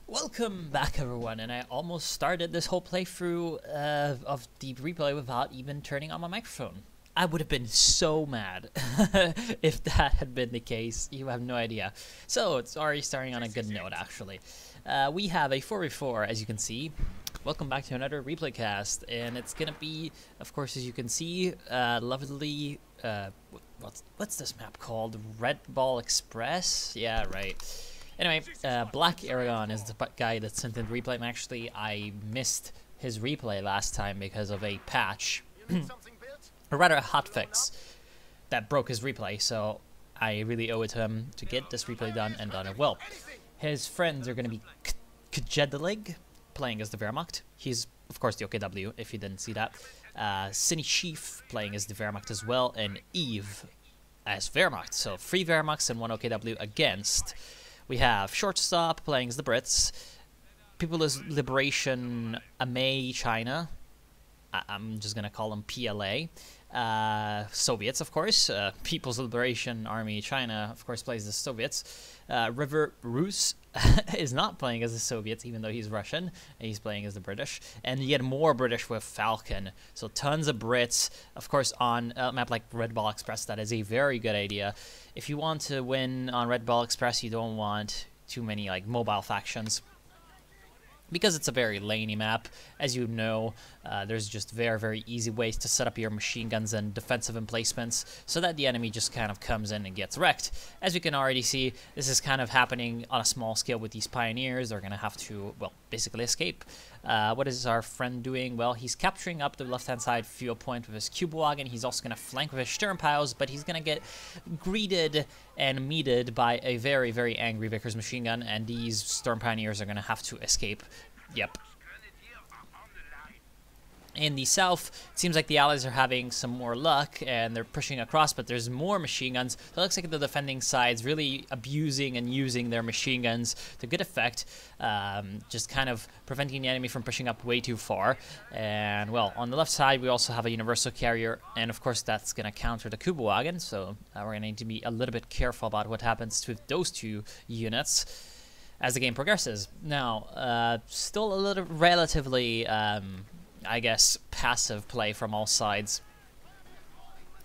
Welcome back, everyone, and I almost started this whole playthrough of the replay without even turning on my microphone. I would have been so mad if that had been the case. You have no idea. So, it's already starting on a good note, actually. We have a 4v4, as you can see. Welcome back to another replay cast, and it's gonna be, of course, as you can see, lovely, what's this map called? Red Ball Express? Yeah, right. Anyway, Black Aragon is the guy that sent in the replay, and actually I missed his replay last time because of a patch, or rather a hotfix, that broke his replay, so I really owe it to him to get this replay done and done it well. His friends are going to be Kjedelig, playing as the Wehrmacht. He's, of course, the OKW, if you didn't see that. Cine Chief playing as the Wehrmacht as well, and Eve as Wehrmacht. So 3 Wehrmachts and 1 OKW against. We have Shortstop playing as the Brits, People's Liberation Army China, I'm just going to call them PLA, Soviets, of course, People's Liberation Army China, of course, plays the Soviets, River Rus is not playing as the Soviets, even though he's Russian, and he's playing as the British, and yet more British with Falcon, so tons of Brits, of course, on a map like Red Ball Express. That is a very good idea. If you want to win on Red Ball Express, you don't want too many like mobile factions, because it's a very laney map. As you know, there's just very easy ways to set up your machine guns and defensive emplacements so that the enemy just kind of comes in and gets wrecked. As you can already see, this is kind of happening on a small scale with these pioneers. They're going to have to, well, basically escape. What is our friend doing? Well, he's capturing up the left-hand side fuel point with his cube wagon. He's also going to flank with his Sturmpiles, but he's going to get greeted and meated by a very angry Vickers machine gun, and these Storm Pioneers are going to have to escape. Yep. In the south, it seems like the Allies are having some more luck, and they're pushing across, but there's more machine guns. So it looks like the defending side's really abusing and using their machine guns to good effect, just kind of preventing the enemy from pushing up way too far. And, well, on the left side, we also have a universal carrier, and of course that's going to counter the Kuba-wagon, so we're going to need to be a little bit careful about what happens with those two units as the game progresses. Now, still a little relatively, I guess, passive play from all sides.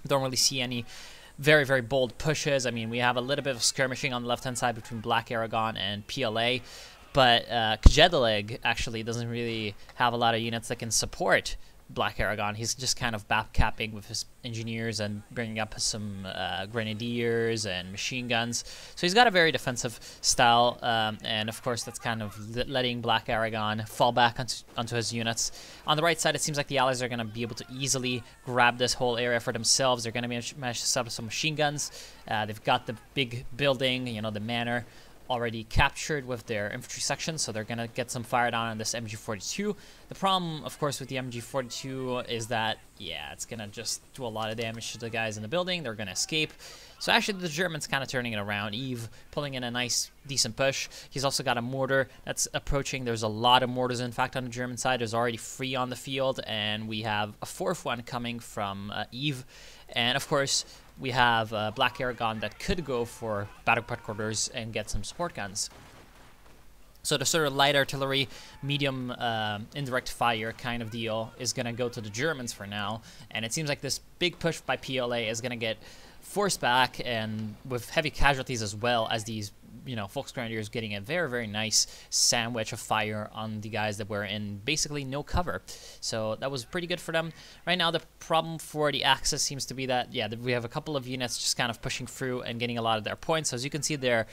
Don't really see any very bold pushes. I mean, we have a little bit of skirmishing on the left-hand side between Black Aragon and PLA, but Kjedelig actually doesn't really have a lot of units that can support Black Aragon. He's just kind of backcapping with his engineers and bringing up some grenadiers and machine guns. So he's got a very defensive style, and of course that's kind of letting Black Aragon fall back onto his units. On the right side, it seems like the Allies are going to be able to easily grab this whole area for themselves. They're going to manage to set up some machine guns. They've got the big building, you know, the manor, already captured with their infantry section, so they're going to get some fire down on this MG42. The problem, of course, with the MG42 is that, yeah, it's going to just do a lot of damage to the guys in the building. They're going to escape. So actually, the Germans kind of turning it around. Eve pulling in a nice, decent push. He's also got a mortar that's approaching. There's a lot of mortars, in fact, on the German side. There's already 3 on the field, and we have a 4th one coming from Eve. And, of course, we have Black Aragon that could go for battle quarters and get some support guns. So the sort of light artillery, medium indirect fire kind of deal is going to go to the Germans for now. And it seems like this big push by PLA is going to get forced back, and with heavy casualties as well, as these, you know, Volksgrenadiers getting a very nice sandwich of fire on the guys that were in basically no cover. So that was pretty good for them. Right now, the problem for the Axis seems to be that, yeah, we have a couple of units just kind of pushing through and getting a lot of their points. So as you can see, their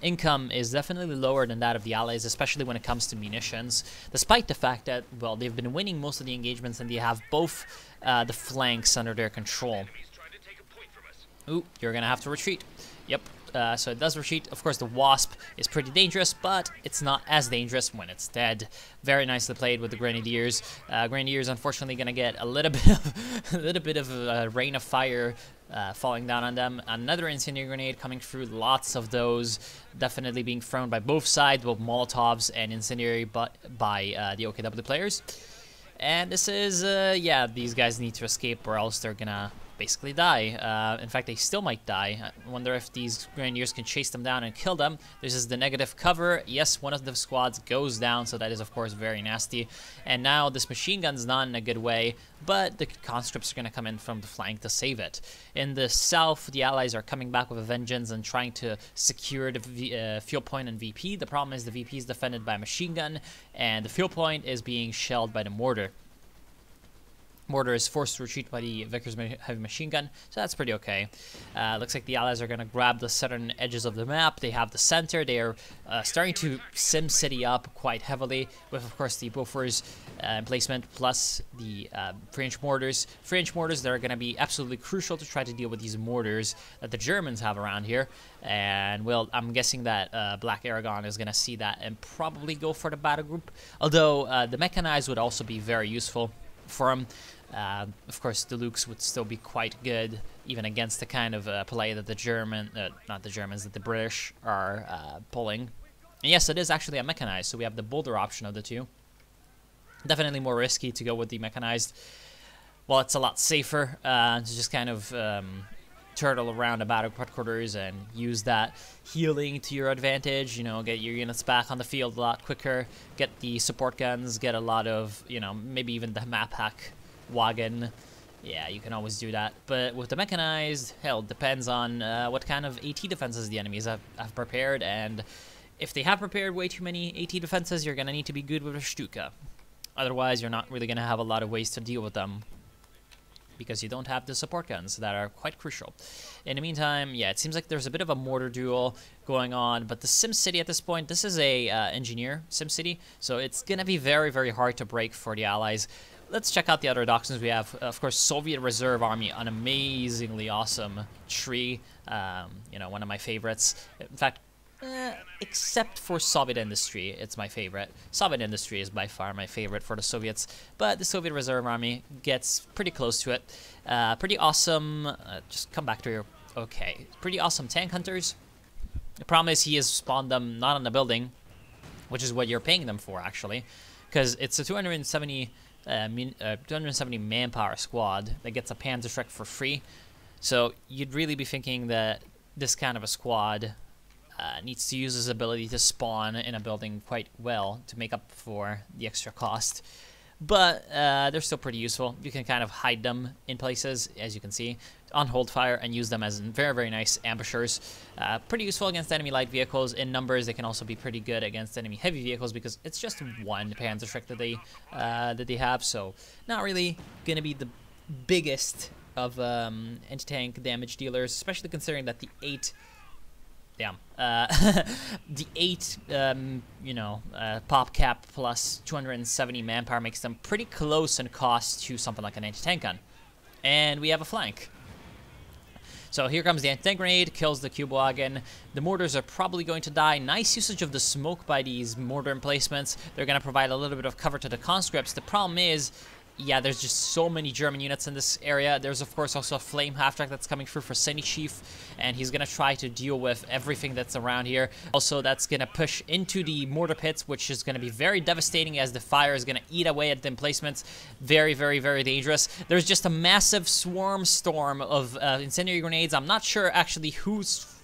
income is definitely lower than that of the Allies, especially when it comes to munitions, despite the fact that, well, they've been winning most of the engagements and they have both the flanks under their control. Ooh, you're going to have to retreat. Yep. So it does retreat. Of course, the Wasp is pretty dangerous, but it's not as dangerous when it's dead. Very nicely played with the Grenadiers. Grenadiers, unfortunately, going to get a little bit of a rain of fire falling down on them. Another incendiary grenade coming through. Lots of those, definitely being thrown by both sides, both Molotovs and incendiary, but by the OKW players. And this is, yeah, these guys need to escape, or else they're gonna basically die. In fact, they still might die. I wonder if these Grenadiers can chase them down and kill them. This is the negative cover. Yes, one of the squads goes down, so that is, of course, very nasty. And now this machine gun's not in a good way, but the conscripts are going to come in from the flank to save it. In the south, the Allies are coming back with a vengeance and trying to secure the fuel point and VP. The problem is the VP is defended by a machine gun, and the fuel point is being shelled by the mortar. Mortar is forced to retreat by the Vickers heavy machine gun, so that's pretty okay. Looks like the Allies are going to grab the southern edges of the map. They have the center. They are starting to sim city up quite heavily with, of course, the Bofors emplacement plus the French mortars. French mortars that are going to be absolutely crucial to try to deal with these mortars that the Germans have around here. And, well, I'm guessing that Black Aragon is going to see that and probably go for the battle group. Although the mechanized would also be very useful for him. Of course, the Lukes would still be quite good, even against the kind of play that the British are pulling. And yes, it is actually a mechanized, so we have the bolder option of the two. Definitely more risky to go with the mechanized. Well, it's a lot safer to just kind of turtle around the battle headquarters and use that healing to your advantage, you know, get your units back on the field a lot quicker, get the support guns, get a lot of, you know, maybe even the map hack wagon. Yeah, you can always do that. But with the mechanized, hell, it depends on what kind of AT defenses the enemies have prepared, and if they have prepared way too many AT defenses, you're going to need to be good with a Stuka. Otherwise, you're not really going to have a lot of ways to deal with them, because you don't have the support guns that are quite crucial. In the meantime, yeah, it seems like there's a bit of a mortar duel going on, but the Sim City at this point, this is a engineer Sim City, so it's going to be very, very hard to break for the Allies. Let's check out the other doctrines we have. Of course, Soviet Reserve Army, an amazingly awesome tree, you know, one of my favorites. In fact, except for Soviet Industry, it's my favorite. Soviet Industry is by far my favorite for the Soviets, but the Soviet Reserve Army gets pretty close to it. Pretty awesome, just come back to your, okay, pretty awesome tank hunters. The problem is he has spawned them not on the building, which is what you're paying them for, actually, because it's a 270 manpower squad that gets a Panzerschreck for free. So you'd really be thinking that this kind of a squad needs to use his ability to spawn in a building quite well to make up for the extra cost. But they're still pretty useful. You can kind of hide them in places, as you can see, on hold fire, and use them as very, very nice ambushers. Pretty useful against enemy light vehicles. In numbers, they can also be pretty good against enemy heavy vehicles because it's just one Panzerschreck that they have. So not really going to be the biggest of anti-tank damage dealers, especially considering that the 8... Damn. The 8, you know, pop cap plus 270 manpower makes them pretty close in cost to something like an anti-tank gun. And we have a flank. So here comes the anti-tank grenade, kills the cube wagon. The mortars are probably going to die. Nice usage of the smoke by these mortar emplacements. They're going to provide a little bit of cover to the conscripts. The problem is, yeah, there's just so many German units in this area. There's, of course, also a flame half-track that's coming through for Senichief, and he's going to try to deal with everything that's around here. Also, that's going to push into the mortar pits, which is going to be very devastating as the fire is going to eat away at the emplacements. Very, very, very dangerous. There's just a massive swarm storm of incendiary grenades. I'm not sure, actually, who's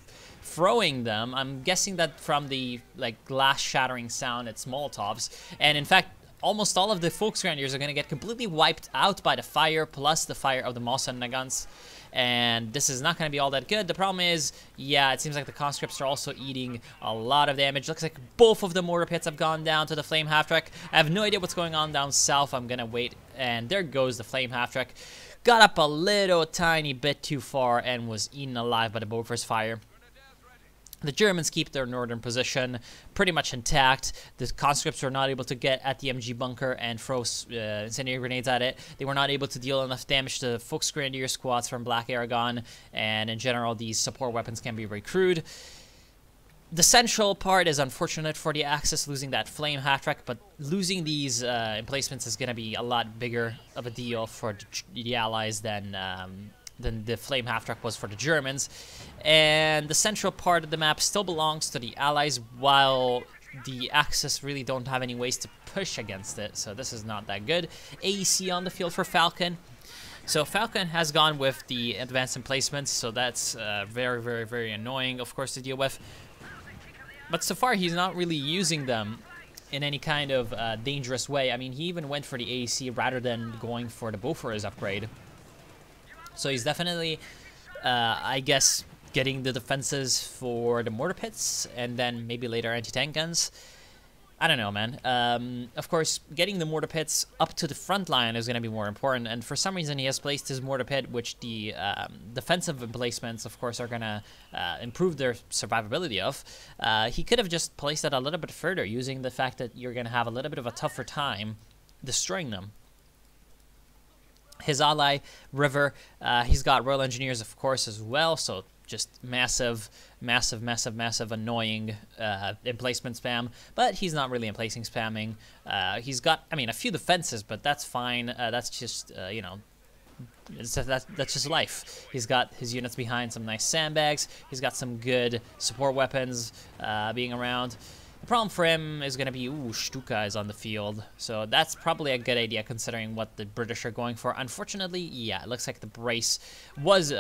throwing them. I'm guessing that from the, like, glass shattering sound, it's Molotovs. And, in fact, almost all of the Volksgrenadiers are going to get completely wiped out by the fire, plus the fire of the Mossad guns. And this is not going to be all that good. The problem is, yeah, it seems like the conscripts are also eating a lot of damage. Looks like both of the mortar pits have gone down to the flame half-track. I have no idea what's going on down south. I'm going to wait. And there goes the flame half-track. Got up a little tiny bit too far and was eaten alive by the Bofors fire. The Germans keep their northern position pretty much intact. The conscripts were not able to get at the MG bunker and throw incendiary grenades at it. They were not able to deal enough damage to Volksgrenadier squads from Black Aragon, and in general, these support weapons can be very crude. The central part is unfortunate for the Axis, losing that flame half-track, but losing these emplacements is going to be a lot bigger of a deal for the Allies than the flame half-track was for the Germans. And the central part of the map still belongs to the Allies, while the Axis really don't have any ways to push against it, so this is not that good. AEC on the field for Falcon. So Falcon has gone with the advanced emplacements, so that's very, very, very annoying, of course, to deal with. But so far, he's not really using them in any kind of dangerous way. I mean, he even went for the AEC rather than going for the Bofors upgrade. So he's definitely, I guess, getting the defenses for the mortar pits, and then maybe later anti-tank guns. I don't know, man. Of course, getting the mortar pits up to the front line is going to be more important, and for some reason he has placed his mortar pit, which the defensive emplacements, of course, are going to improve their survivability of. He could have just placed that a little bit further, using the fact that you're going to have a little bit of a tougher time destroying them. His ally, River, he's got Royal Engineers, of course, as well, so just massive annoying emplacement spam, but he's not really emplacing spamming. He's got, I mean, a few defenses, but that's fine. That's just, you know, that's just life. He's got his units behind some nice sandbags. He's got some good support weapons being around. The problem for him is going to be, Stuka is on the field. So that's probably a good idea considering what the British are going for. Unfortunately, yeah, it looks like the brace was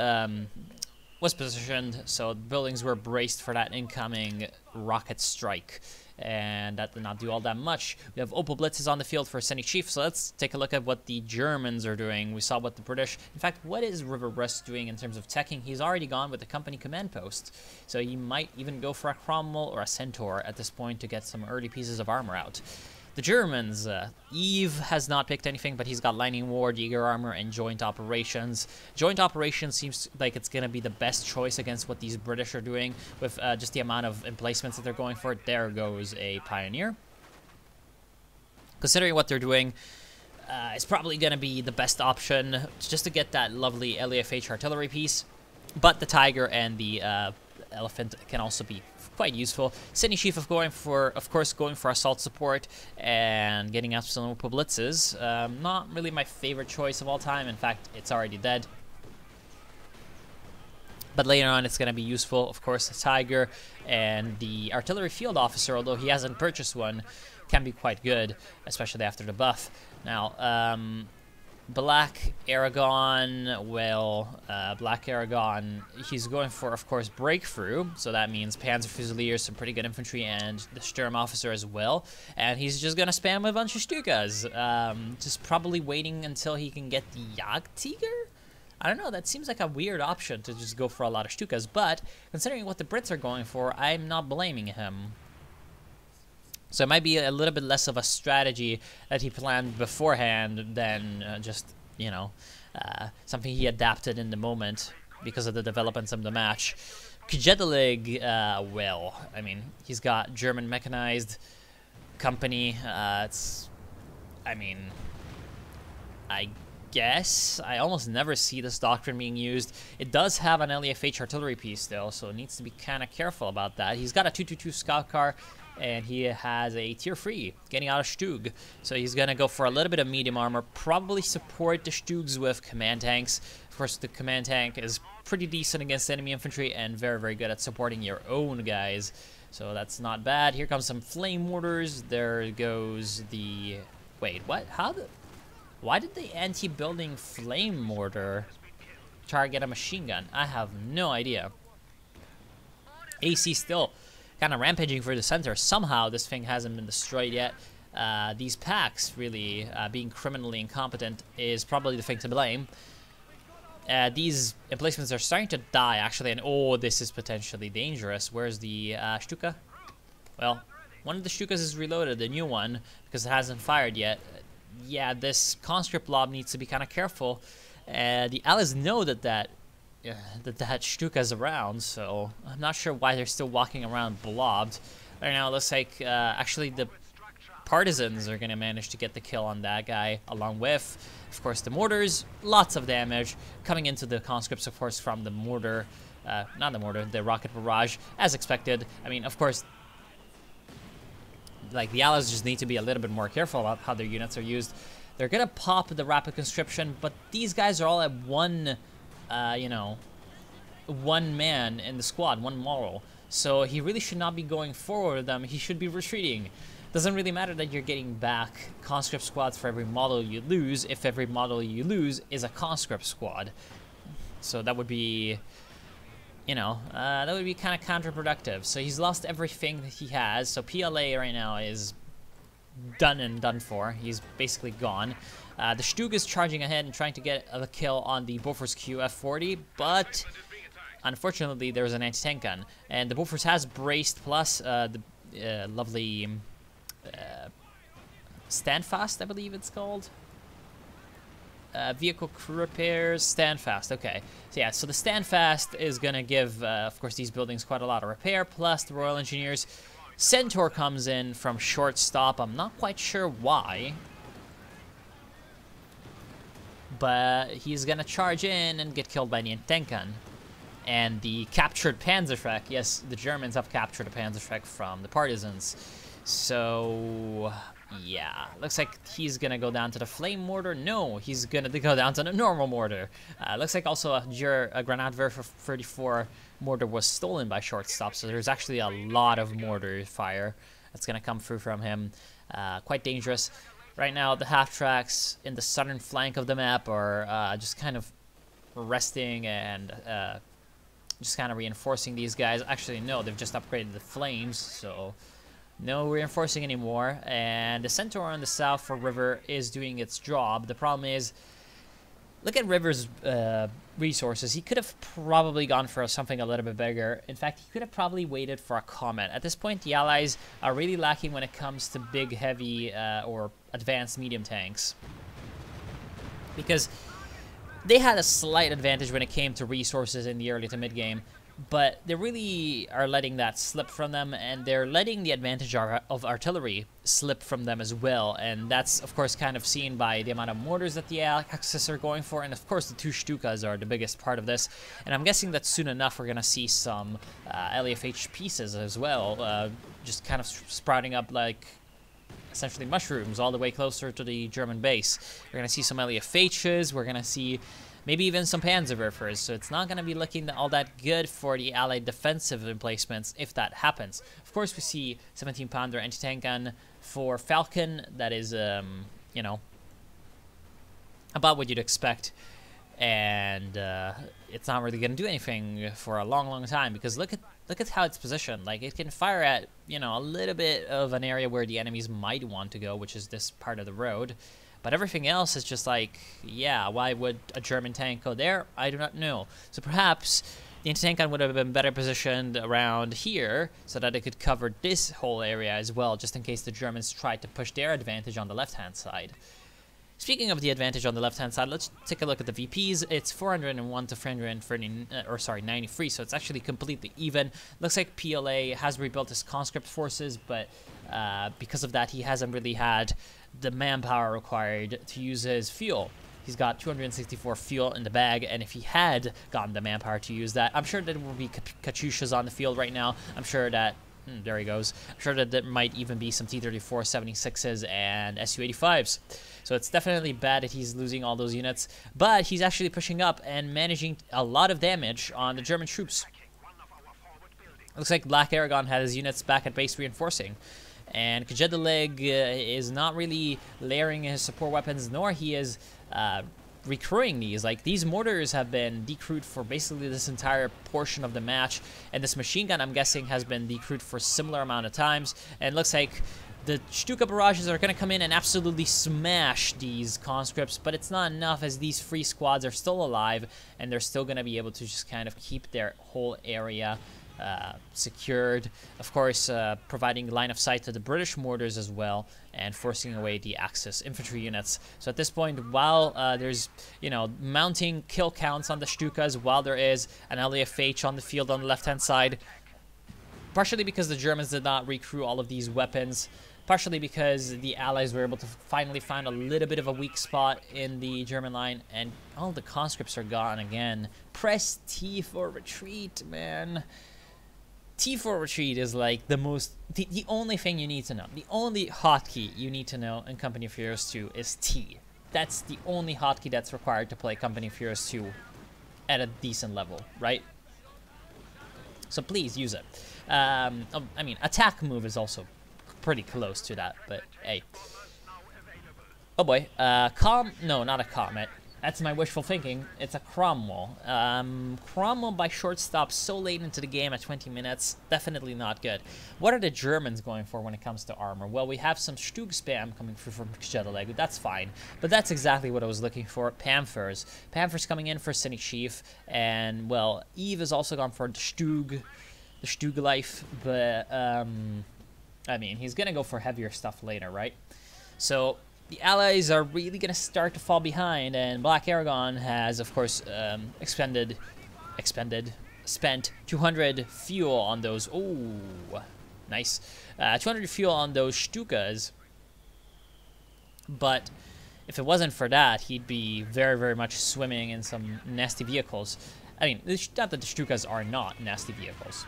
positioned, so buildings were braced for that incoming rocket strike, and that did not do all that much. We have Opal Blitzes on the field for Senny Chief, so let's take a look at what the Germans are doing. We saw what the British, in fact, what is River Brest doing in terms of teching? He's already gone with the company command post, so he might even go for a Cromwell or a Centaur at this point to get some early pieces of armor out. The Germans, Eve has not picked anything, but he's got Lightning Ward, Eager Armor, and Joint Operations. Joint Operations seems like it's going to be the best choice against what these British are doing with just the amount of emplacements that they're going for. There goes a Pioneer. Considering what they're doing, it's probably going to be the best option just to get that lovely LEFH artillery piece. But the Tiger and the Elephant can also be quite useful. Sydney Chief of course, going for assault support and getting absolute blitzes. Not really my favorite choice of all time. In fact, it's already dead. But later on, it's going to be useful. Of course, the Tiger and the Artillery Field Officer, although he hasn't purchased one, can be quite good, especially after the buff. Now, Black Aragon, well, Black Aragon, he's going for, of course, Breakthrough, so that means Panzer Fusiliers, some pretty good infantry, and the Sturm Officer as well, and he's just gonna spam a bunch of Stukas, just probably waiting until he can get the Jagdtiger? I don't know, that seems like a weird option to just go for a lot of Stukas, but considering what the Brits are going for, I'm not blaming him. So it might be a little bit less of a strategy that he planned beforehand than just, you know, something he adapted in the moment because of the developments of the match. Kjedelig, well, I mean, he's got German mechanized company. I mean, I guess I almost never see this doctrine being used. It does have an LEFH artillery piece, though, so it needs to be kind of careful about that. He's got a 222 scout car, and he has a tier 3 getting out of Stug, so he's gonna go for a little bit of medium armor, probably support the Stugs with command tanks. Of course, the command tank is pretty decent against enemy infantry and very, very good at supporting your own guys, so that's not bad. Here comes some flame mortars. There goes the, wait, what? Why did the anti-building flame mortar target a machine gun? I have no idea. AC still kind of rampaging for the center. Somehow this thing hasn't been destroyed yet. These packs really being criminally incompetent is probably the thing to blame. These emplacements are starting to die actually, and oh, this is potentially dangerous. Where's the Stuka? Well, one of the Stukas is reloaded, the new one, because it hasn't fired yet. Yeah, this conscript blob needs to be kind of careful. The allies know that Stuka's around, so I'm not sure why they're still walking around blobbed. Right now, it looks like actually the partisans are going to manage to get the kill on that guy, along with, of course, the mortars. Lots of damage coming into the conscripts, of course, from the mortar, not the mortar, the rocket barrage, as expected. I mean, of course, like, the allies just need to be a little bit more careful about how their units are used. They're going to pop the rapid conscription, but these guys are all at one, you know, one man in the squad, one model. So he really should not be going forward with them. He should be retreating. Doesn't really matter that you're getting back conscript squads for every model you lose if every model you lose is a conscript squad. So that would be, you know, that would be kind of counterproductive. So he's lost everything that he has. So PLA right now is done and done for. He's basically gone. The Stug is charging ahead and trying to get a kill on the Bofors QF40, but unfortunately there's an anti-tank gun. And the Bofors has braced plus the lovely Standfast, I believe it's called. Vehicle crew repairs, Standfast, okay. So yeah, so the Standfast is going to give, of course, these buildings quite a lot of repair, plus the Royal Engineers. Centaur comes in from shortstop. I'm not quite sure why. But he's going to charge in and get killed by the tank gun. And the captured Panzerschreck, yes, the Germans have captured a Panzerschreck from the partisans. So, yeah, looks like he's going to go down to the flame mortar. No, he's going to go down to the normal mortar. Looks like also a Grenadwerfer 34 mortar was stolen by shortstop, so there's actually a lot of mortar fire that's going to come through from him. Quite dangerous. Right now, the half-tracks in the southern flank of the map are just kind of resting and just kind of reinforcing these guys. Actually, no, they've just upgraded the flames, so no reinforcing anymore. And the Centaur on the south for River is doing its job. The problem is, look at River's resources. He could have probably gone for something a little bit bigger. In fact, he could have probably waited for a Comet. At this point, the Allies are really lacking when it comes to big, heavy, or advanced medium tanks. Because they had a slight advantage when it came to resources in the early to mid-game, but they really are letting that slip from them, and they're letting the advantage of artillery slip from them as well. And that's, of course, kind of seen by the amount of mortars that the Axis are going for, and of course the two Stukas are the biggest part of this. And I'm guessing that soon enough we're going to see some LEFH pieces as well, just kind of sprouting up like essentially mushrooms all the way closer to the German base. We're going to see some LEFHs, we're going to see maybe even some Panzerwerfers, so it's not going to be looking all that good for the Allied defensive emplacements if that happens. Of course, we see 17-pounder anti-tank gun for Falcon. That is, you know, about what you'd expect. And it's not really going to do anything for a long, long time, because look at how it's positioned. Like, it can fire at, you know, a little bit of an area where the enemies might want to go, which is this part of the road. But everything else is just like, yeah, why would a German tank go there? I do not know. So perhaps the anti-tank gun would have been better positioned around here so that it could cover this whole area as well, just in case the Germans tried to push their advantage on the left-hand side. Speaking of the advantage on the left-hand side, let's take a look at the VPs. It's 401 to 93, so it's actually completely even. Looks like PLA has rebuilt his conscript forces, but because of that, he hasn't really had the manpower required to use his fuel. He's got 264 fuel in the bag, and if he had gotten the manpower to use that, I'm sure that there will be Katyushas on the field right now. I'm sure that, there he goes. I'm sure that there might even be some T-34 76s and Su-85s. So it's definitely bad that he's losing all those units, but he's actually pushing up and managing a lot of damage on the German troops. Looks like Black Aragon had his units back at base reinforcing. And Kjedeleg is not really layering his support weapons, nor he is recrewing these. Like, these mortars have been decrewed for basically this entire portion of the match, and this machine gun, I'm guessing, has been decrewed for a similar amount of times. And it looks like the Stuka barrages are going to come in and absolutely smash these conscripts, but it's not enough, as these free squads are still alive, and they're still going to be able to just kind of keep their whole area secured. Of course, providing line of sight to the British mortars as well, and forcing away the Axis infantry units. So at this point, while there's, you know, mounting kill counts on the Stukas, while there is an LEFH on the field on the left-hand side, partially because the Germans did not recrew all of these weapons, partially because the Allies were able to finally find a little bit of a weak spot in the German line, and all the conscripts are gone again. Press T for retreat, man. T for retreat is like the only thing you need to know. The only hotkey you need to know in Company of Heroes 2 is T. That's the only hotkey that's required to play Company of Heroes 2 at a decent level, right? So please use it. I mean, attack move is also pretty close to that, but hey. Oh boy, no, not a Comet. That's my wishful thinking. It's a Cromwell. Cromwell by shortstop so late into the game at 20 minutes. Definitely not good. What are the Germans going for when it comes to armor? Well, we have some Stug spam coming through from Kjedeleg. That's fine. But that's exactly what I was looking for. Panthers. Panthers coming in for Cine Chief. And, well, Eve has also gone for the Stug life. But, I mean, he's going to go for heavier stuff later, right? So the Allies are really going to start to fall behind, and Black Aragon has, of course, spent 200 fuel on those. Oh, nice. 200 fuel on those Stukas. But if it wasn't for that, he'd be very, very much swimming in some nasty vehicles. I mean, not that the Stukas are not nasty vehicles.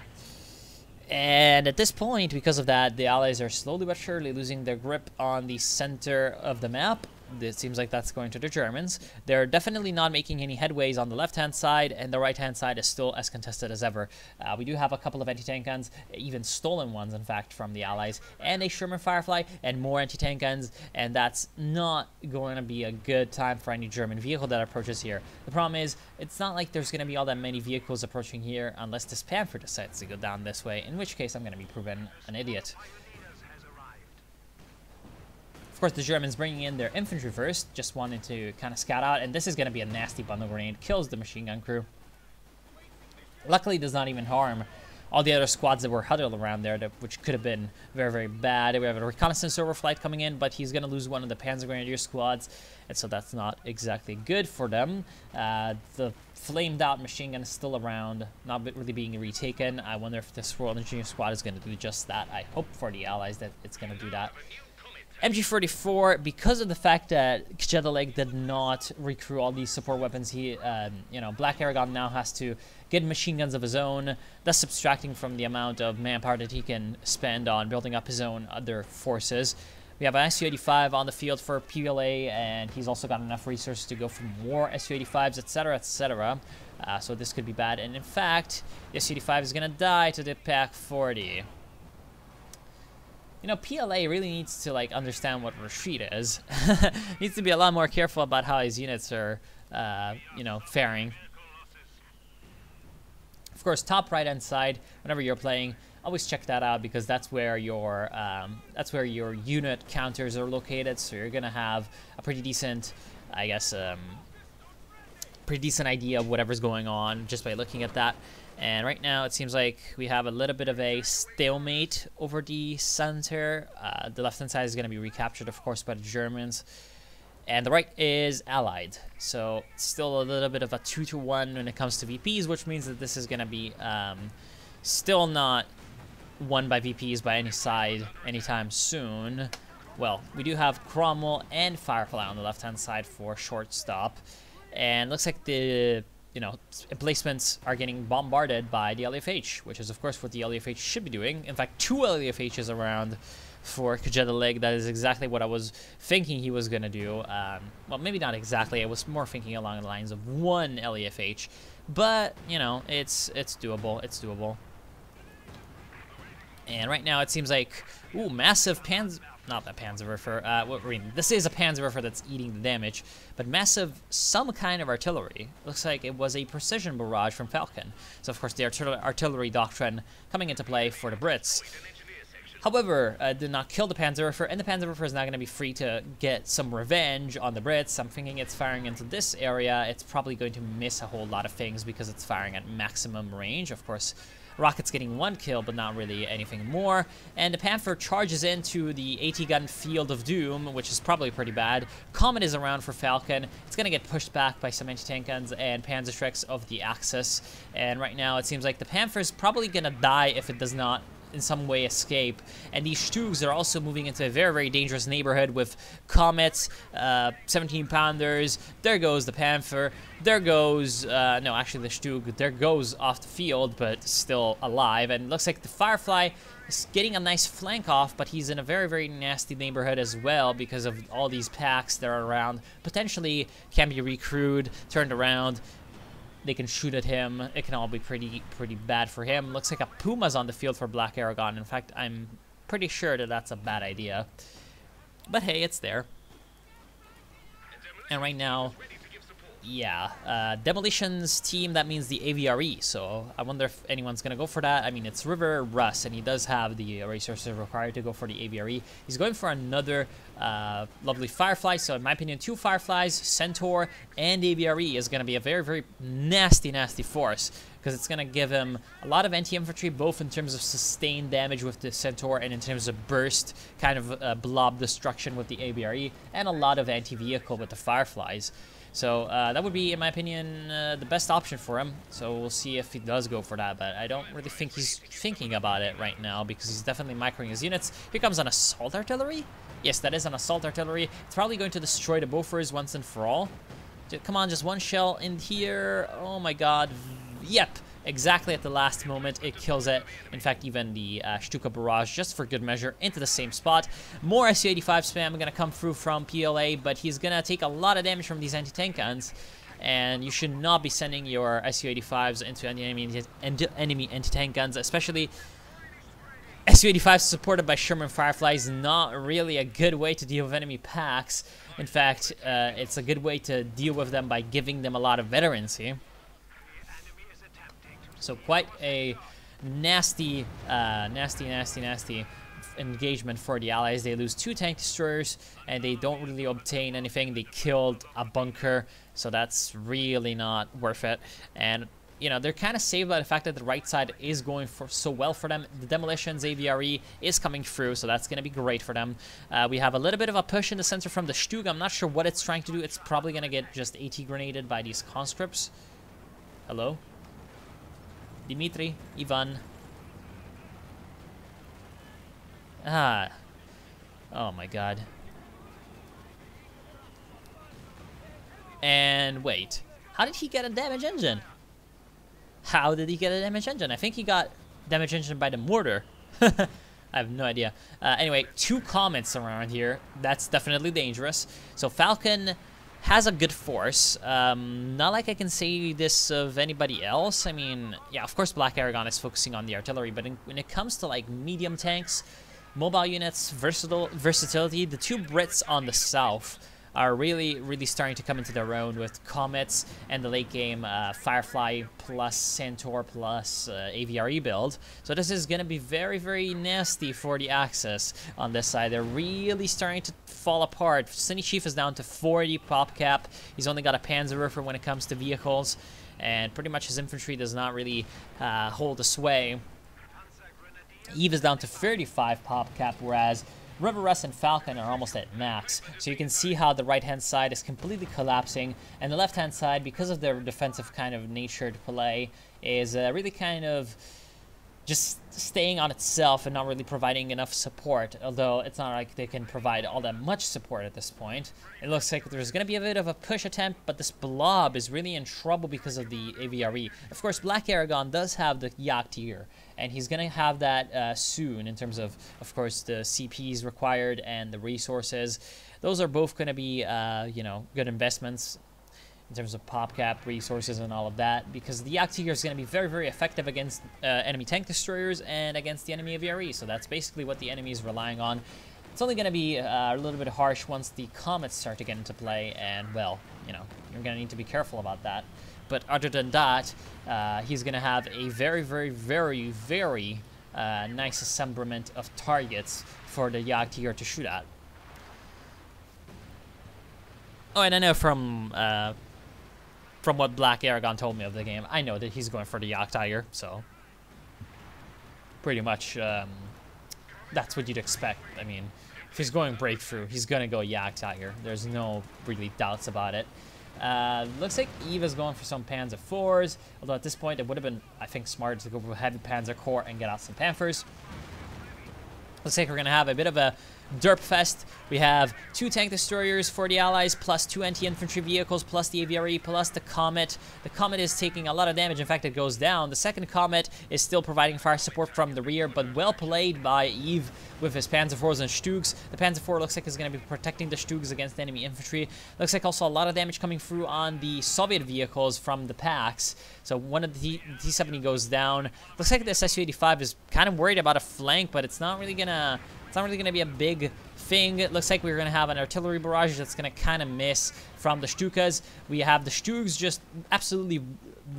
And at this point, because of that, the Allies are slowly but surely losing their grip on the center of the map. It seems like that's going to the Germans. They're definitely not making any headways on the left-hand side, and the right-hand side is still as contested as ever. We do have a couple of anti-tank guns, even stolen ones, in fact, from the Allies, and a Sherman Firefly, and more anti-tank guns, and that's not going to be a good time for any German vehicle that approaches here. The problem is, it's not like there's going to be all that many vehicles approaching here unless this Panther decides to go down this way, in which case I'm going to be proven an idiot. Of course, the Germans bringing in their infantry first, just wanting to kind of scout out, and this is going to be a nasty bundle grenade. Kills the machine gun crew. Luckily, does not even harm all the other squads that were huddled around there, which could have been very, very bad. We have a reconnaissance overflight coming in, but he's going to lose one of the Panzer Grenadier squads, and so that's not exactly good for them. The flamed out machine gun is still around, not really being retaken. I wonder if this Royal Engineer squad is going to do just that. I hope for the Allies that it's going to do that. MG34, because of the fact that Kjedeleg did not recruit all these support weapons, he, Black Aragon now has to get machine guns of his own, thus subtracting from the amount of manpower that he can spend on building up his own other forces. We have an Su-85 on the field for PLA, and he's also got enough resources to go for more Su-85s, etc., etc. So this could be bad, and in fact, the Su-85 is going to die to the Pak-40. You know, PLA really needs to, like, understand what retreat is. Needs to be a lot more careful about how his units are, faring. Of course, top right-hand side, whenever you're playing, always check that out because that's where your unit counters are located. So you're gonna have a pretty decent, I guess, pretty decent idea of whatever's going on just by looking at that. And right now, it seems like we have a little bit of a stalemate over the center. The left-hand side is going to be recaptured, of course, by the Germans. And the right is allied. So still a little bit of a 2-to-1 when it comes to VPs, which means that this is going to be still not won by VPs by any side anytime soon. Well, we do have Cromwell and Firefly on the left-hand side for shortstop. And looks like the emplacements are getting bombarded by the LFH, which is, of course, what the LFH should be doing. In fact, 2 LFHs around for Kjedeleg. That is exactly what I was thinking he was going to do. Well, maybe not exactly. I was more thinking along the lines of 1 LFH. But, it's doable. It's doable. And right now, it seems like, ooh, massive not that Panzerwerfer. This is a Panzerwerfer that's eating the damage, but massive some kind of artillery. Looks like it was a precision barrage from Falcon. So, of course, the artillery doctrine coming into play for the Brits. However, did not kill the Panzerwerfer, and the Panzerwerfer is now going to be free to get some revenge on the Brits. I'm thinking it's firing into this area. It's probably going to miss a whole lot of things because it's firing at maximum range. Of course, Rocket's getting 1 kill, but not really anything more. And the Panther charges into the AT gun Field of Doom, which is probably pretty bad. Comet is around for Falcon. It's going to get pushed back by some anti-tank guns and Panzerschrecks of the Axis. And right now, it seems like the Panther is probably going to die if it does not in some way escape. And these Stugs are also moving into a very, very dangerous neighborhood with Comets, 17-pounders. There goes the Panther. There goes, no, actually the Stug, there goes off the field, but still alive. And it looks like the Firefly is getting a nice flank off, but he's in a very, very nasty neighborhood as well because of all these packs that are around. Potentially can be recruited, turned around, they can shoot at him. It can all be pretty bad for him. Looks like a Puma's on the field for Black Aragon. In fact, I'm pretty sure that that's a bad idea. But hey, it's there. And right now, yeah, Demolition's team, that means the AVRE. So I wonder if anyone's going to go for that. I mean, it's River Russ, and he does have the resources required to go for the AVRE. He's going for another lovely Firefly. So in my opinion, 2 Fireflies, Centaur, and AVRE is going to be a very nasty force, because it's going to give him a lot of anti-infantry, both in terms of sustained damage with the Centaur and in terms of burst kind of blob destruction with the AVRE, and a lot of anti-vehicle with the Fireflies. So that would be, in my opinion, the best option for him. So we'll see if he does go for that, but I don't really think he's thinking about it right now, because he's definitely microing his units. Here comes an Assault Artillery. Yes, that is an Assault Artillery. It's probably going to destroy the Bofors once and for all. Come on, just one shell in here. Oh my god. Yep. Exactly at the last moment, it kills it. In fact, even the Stuka Barrage, just for good measure, into the same spot. More Su-85 spam going to come through from PLA, but he's going to take a lot of damage from these anti-tank guns. And you should not be sending your Su-85s into enemy anti-tank guns, especially Su-85s supported by Sherman Fireflies. Not really a good way to deal with enemy packs. In fact, it's a good way to deal with them by giving them a lot of veterancy. So quite a nasty engagement for the Allies. They lose 2 tank destroyers, and they don't really obtain anything. They killed a bunker, so that's really not worth it. And you know, they're kind of saved by the fact that the right side is going for so well for them. The Demolitions AVRE is coming through, so that's going to be great for them. We have a little bit of a push in the center from the Stuga. I'm not sure what it's trying to do. It's probably going to get just AT grenaded by these conscripts. Hello? Dimitri, Ivan. Ah. Oh my god. And wait. How did he get a damage engine? How did he get a damage engine? I think he got damage engine by the mortar. I have no idea. Anyway, 2 comets around here. That's definitely dangerous. So Falcon has a good force. Not like I can say this of anybody else. I mean, yeah, of course Black Aragon is focusing on the artillery, but when it comes to like medium tanks, mobile units, versatility, the 2 Brits on the south are really starting to come into their own with Comets and the late game Firefly plus Centaur plus AVRE build. So this is going to be very nasty for the Axis on this side. They're really starting to fall apart. Sunny Chief is down to 40 pop cap. He's only got a Panzerwerfer when it comes to vehicles, and pretty much his infantry does not really hold a sway. Eve is down to 35 pop cap, whereas River Russ and Falcon are almost at max. So you can see how the right-hand side is completely collapsing, and the left-hand side, because of their defensive kind of natured play, is really kind of just staying on itself and not really providing enough support, although it's not like they can provide all that much support at this point. It looks like there's going to be a bit of a push attempt, but this blob is really in trouble because of the AVRE. Of course, Black Aragon does have the Yak Tiger, and he's going to have that soon in terms of course, the CPs required and the resources. Those are both going to be, you know, good investments in terms of pop cap, resources, and all of that, because the Yak Tiger is going to be very effective against enemy tank destroyers and against the enemy AVRE. So that's basically what the enemy is relying on. It's only going to be a little bit harsh once the comets start to get into play, and well, you know, you're going to need to be careful about that. But other than that, he's going to have a very nice assemblement of targets for the Yak Tiger to shoot at. Oh, and I know from what Black Aragon told me of the game, I know that he's going for the Yak Tiger, so pretty much that's what you'd expect. I mean, if he's going breakthrough, he's going to go Yak Tiger. There's no really doubts about it. Looks like Eve is going for some Panzer IVs, although at this point it would have been, I think, smart to go for heavy Panzer Corps and get out some Panthers. Looks like we're going to have a bit of a derp fest. We have 2 tank destroyers for the Allies, plus 2 anti-infantry vehicles, plus the AVRE, plus the Comet. The Comet is taking a lot of damage. In fact, it goes down. The second Comet is still providing fire support from the rear, but well played by Eve with his Panzer IVs and Stugs. The Panzer IV looks like is going to be protecting the Stugs against enemy infantry. Looks like also a lot of damage coming through on the Soviet vehicles from the packs. So one of the T-70 goes down. Looks like this Su-85 is kind of worried about a flank, but it's not really gonna be a big thing. It looks like we're gonna have an artillery barrage that's gonna kind of miss from the Stukas. We have the Stugs just absolutely,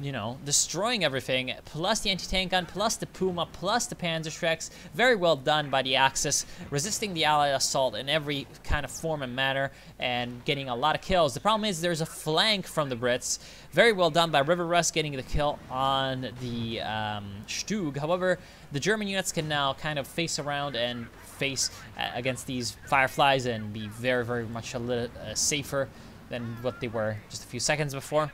you know, destroying everything, plus the anti-tank gun, plus the Puma, plus the Panzerschrecks. Very well done by the Axis, resisting the Allied assault in every kind of form and manner, and getting a lot of kills. The problem is there's a flank from the Brits. Very well done by River Russ getting the kill on the Stug. However, the German units can now kind of face around and face against these Fireflies and be very, very much a little safer than what they were just a few seconds before.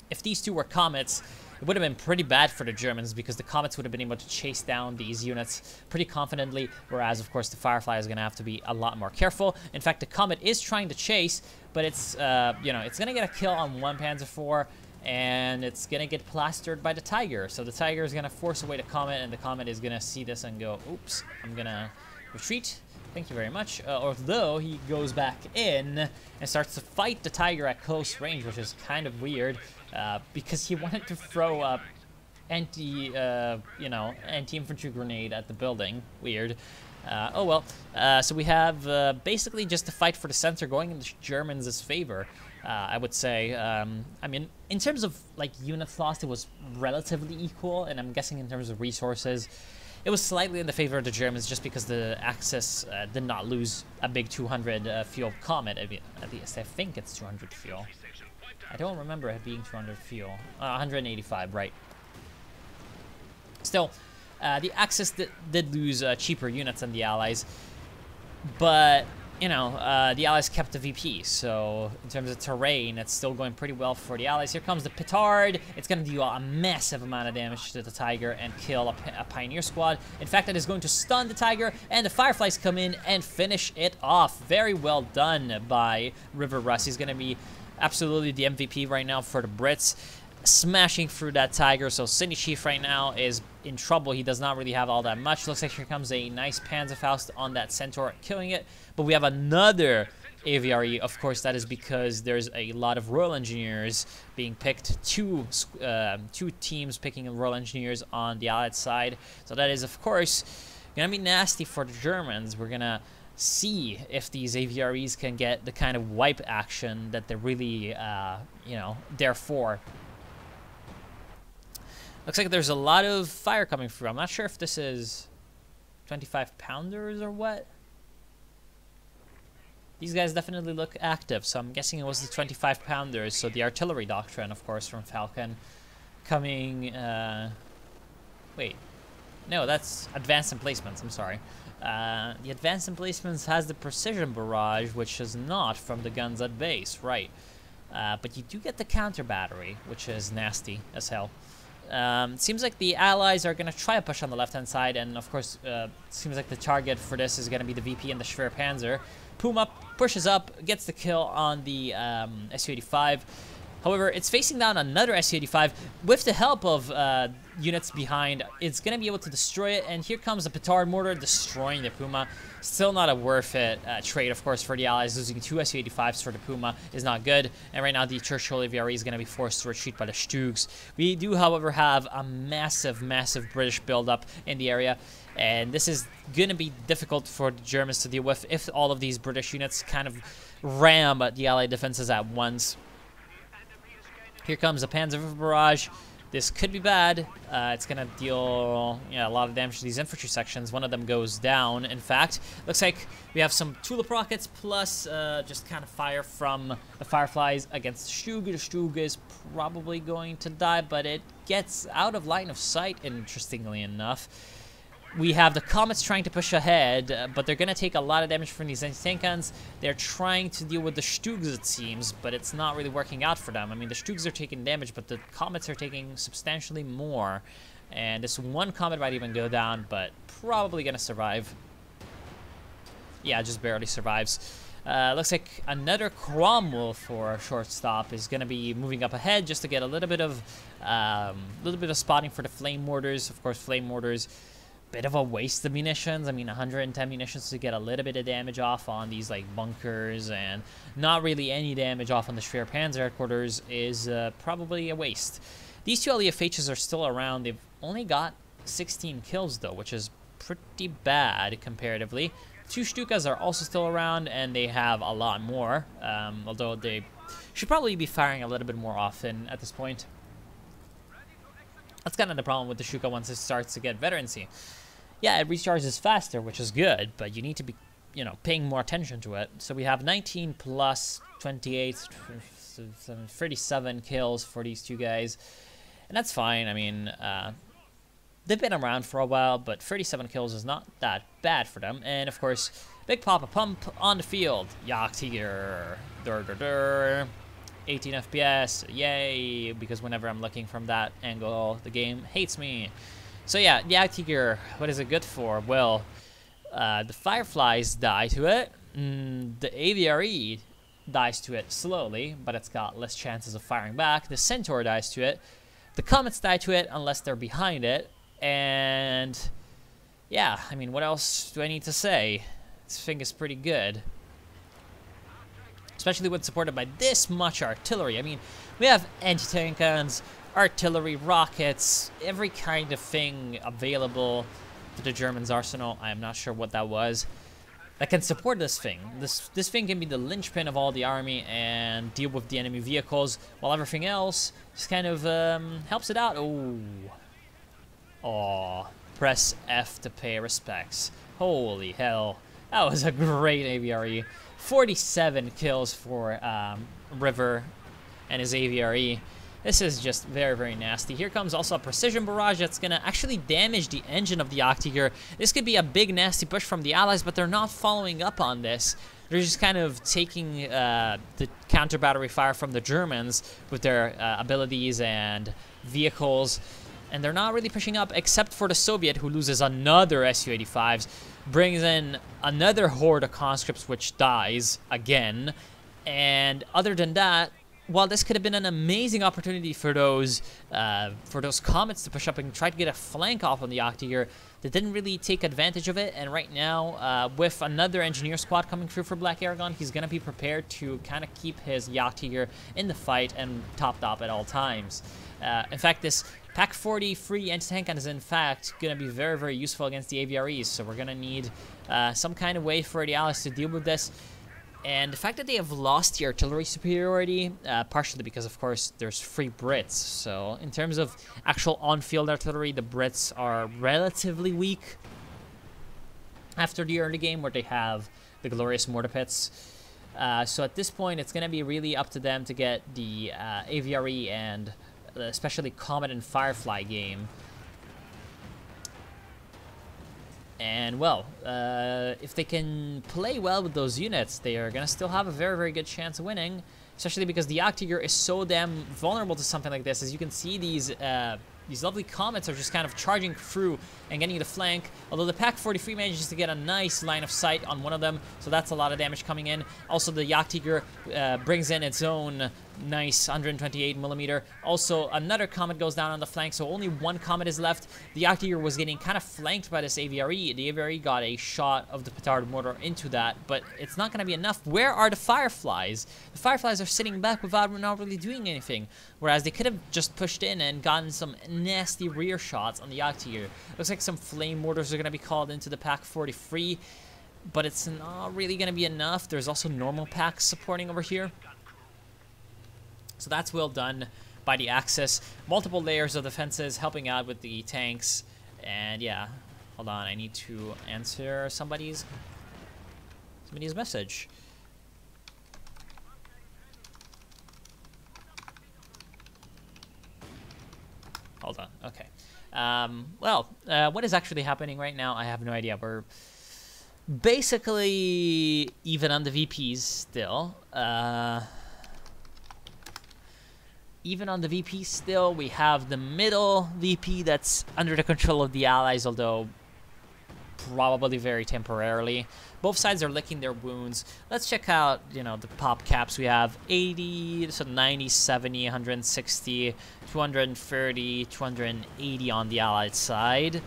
If these two were Comets, it would have been pretty bad for the Germans because the Comets would have been able to chase down these units pretty confidently, whereas, of course, the Firefly is going to have to be a lot more careful. In fact, the Comet is trying to chase, but it's, you know, it's going to get a kill on one Panzer IV, and it's going to get plastered by the Tiger. So the Tiger is going to force away the Comet, and the Comet is going to see this and go, oops, I'm going to retreat. Thank you very much. Although he goes back in and starts to fight the Tiger at close range, which is kind of weird because he wanted to throw up anti-infantry grenade at the building. Weird. Oh well. So we have basically just a fight for the center going in the Germans' favor. I would say. I mean, in terms of like units lost, it was relatively equal, and I'm guessing in terms of resources, it was slightly in the favor of the Germans just because the Axis did not lose a big 200 fuel Comet. At least I think it's 200 fuel. I don't remember it being 200 fuel. 185, right? Still, the Axis did lose cheaper units than the Allies, but you know, the Allies kept the VP, so in terms of terrain, it's still going pretty well for the Allies. Here comes the Petard. It's going to do a massive amount of damage to the Tiger and kill a Pioneer squad. In fact, that is going to stun the Tiger, and the Fireflies come in and finish it off. Very well done by River Russ. He's going to be absolutely the MVP right now for the Brits, smashing through that Tiger. So City Chief right now is in trouble. He does not really have all that much. Looks like here comes a nice Panzerfaust on that Centaur, killing it. But we have another AVRE. Of course, that is because there's a lot of Royal Engineers being picked. Two teams picking Royal Engineers on the Allied side. So that is, of course, going to be nasty for the Germans. We're going to see if these AVREs can get the kind of wipe action that they're really, you know, there for. Looks like there's a lot of fire coming through. I'm not sure if this is 25 pounders or what. These guys definitely look active, so I'm guessing it was the 25 pounders. So the artillery doctrine, of course, from Falcon coming. Wait, no, that's advanced emplacements. I'm sorry. The advanced emplacements has the precision barrage, which is not from the guns at base, right? But you do get the counter battery, which is nasty as hell. Seems like the Allies are going to try a push on the left-hand side, and of course, seems like the target for this is going to be the VP and the Schwer Panzer. Puma pushes up, gets the kill on the Su-85. However, it's facing down another Su-85 with the help of units behind. It's going to be able to destroy it, and here comes the Petard mortar destroying the Puma. Still not a worth it trade, of course, for the Allies. Losing two Su-85s for the Puma is not good, and right now the Churchill AVRE is going to be forced to retreat by the Stugs. We do, however, have a massive, massive British buildup in the area, and this is going to be difficult for the Germans to deal with if all of these British units kind of ram the Allied defenses at once. Here comes a Panzer Barrage. This could be bad. It's going to deal a lot of damage to these infantry sections. One of them goes down, in fact. Looks like we have some tulip rockets plus just kind of fire from the Fireflies against the Stug. The Stug is probably going to die, but it gets out of line of sight, interestingly enough. We have the Comets trying to push ahead, but they're going to take a lot of damage from these anti-tank guns. They're trying to deal with the Stugs, it seems, but it's not really working out for them. I mean, the Stugs are taking damage, but the Comets are taking substantially more. And this one Comet might even go down, but probably going to survive. Yeah, just barely survives. Looks like another Cromwell for a shortstop is going to be moving up ahead just to get a little bit of spotting for the flame mortars. Of course, flame mortars, bit of a waste of munitions. I mean, 110 munitions to get a little bit of damage off on these like bunkers, and not really any damage off on the Schwer Panzer headquarters is probably a waste. These two LEFHs are still around. They've only got 16 kills though, which is pretty bad comparatively. Two Stukas are also still around, and they have a lot more, although they should probably be firing a little bit more often at this point. That's kind of the problem with the Stuka once it starts to get veterancy. Yeah, it recharges faster, which is good, but you need to be, you know, paying more attention to it. So we have 19 plus 28, 37 kills for these two guys, and that's fine. I mean, they've been around for a while, but 37 kills is not that bad for them. And of course, Big Papa Pump on the field. Jagdtiger. 18 FPS. Yay. Because whenever I'm looking from that angle, the game hates me. So yeah, Jagdtiger, what is it good for? Well, the Fireflies die to it. The AVRE dies to it slowly, but it's got less chances of firing back. The Centaur dies to it. The Comets die to it unless they're behind it. And yeah, I mean, what else do I need to say? This thing is pretty good, especially when supported by this much artillery. I mean, we have anti-tank guns, artillery, rockets, every kind of thing available to the Germans' arsenal. I am not sure what that was that can support this thing. This thing can be the linchpin of all the army and deal with the enemy vehicles, while everything else just kind of helps it out. Oh, press F to pay respects. Holy hell. That was a great AVRE. 47 kills for River and his AVRE. This is just very, very nasty. Here comes also a precision barrage that's going to actually damage the engine of the Jagdtiger. This could be a big, nasty push from the Allies, but they're not following up on this. They're just kind of taking the counter-battery fire from the Germans with their abilities and vehicles. And they're not really pushing up, except for the Soviet, who loses another Su-85s, brings in another horde of conscripts, which dies again. And other than that, while this could have been an amazing opportunity for those Comets to push up and try to get a flank off on the Jagdtiger, they didn't really take advantage of it. And right now, with another engineer squad coming through for Black Aragon, he's going to be prepared to kind of keep his Jagdtiger in the fight and topped up at all times. In fact, this Pack 40 free anti-tank gun is in fact going to be very, very useful against the AVREs, so we're going to need some kind of way for the Allies to deal with this. And the fact that they have lost the artillery superiority, partially because, of course, there's free Brits. So in terms of actual on-field artillery, the Brits are relatively weak after the early game where they have the glorious mortar pits. So at this point, it's going to be really up to them to get the AVRE and especially Comet and Firefly game. And, well, if they can play well with those units, they are going to still have a very, very good chance of winning, especially because the Jagdtiger is so damn vulnerable to something like this. As you can see, these lovely Comets are just kind of charging through and getting the flank, although the Pack 43 manages to get a nice line of sight on one of them, so that's a lot of damage coming in. Also, the Jagdtiger brings in its own nice 128mm. Also, another Comet goes down on the flank, so only one Comet is left. The Jagdtiger was getting kind of flanked by this AVRE. The AVRE got a shot of the petard mortar into that, but it's not going to be enough. Where are the Fireflies? The Fireflies are sitting back without not really doing anything, whereas they could have just pushed in and gotten some nasty rear shots on the Jagdtiger. Looks like some flame mortars are going to be called into the Pack 43, but it's not really going to be enough. There's also normal packs supporting over here. So that's well done by the Axis. Multiple layers of defenses helping out with the tanks. And yeah, hold on, I need to answer somebody's message. Hold on, okay. What is actually happening right now? I have no idea. We're basically even on the VPs still. Even on the VP still, we have the middle VP that's under the control of the Allies, although probably very temporarily. Both sides are licking their wounds. Let's check out, you know, the pop caps. We have 80, so 90, 70, 160, 230, 280 on the Allied side.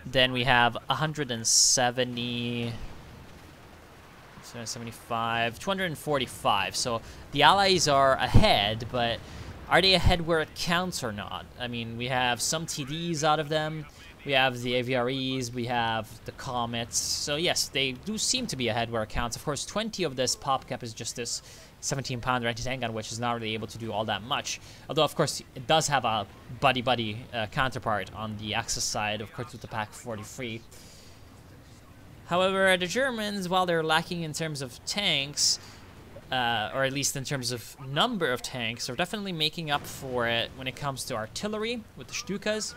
Then we have 170, 75, 245. So the Allies are ahead, but are they ahead where it counts or not? I mean, we have some TDs out of them. We have the AVREs, we have the Comets. So yes, they do seem to be ahead where it counts. Of course, 20 of this pop cap is just this 17-pounder anti-tank gun, which is not really able to do all that much. Although, of course, it does have a buddy-buddy counterpart on the Axis side, of course, with the Pak 43. However, the Germans, while they're lacking in terms of tanks, or at least in terms of number of tanks, are definitely making up for it when it comes to artillery with the Stukas.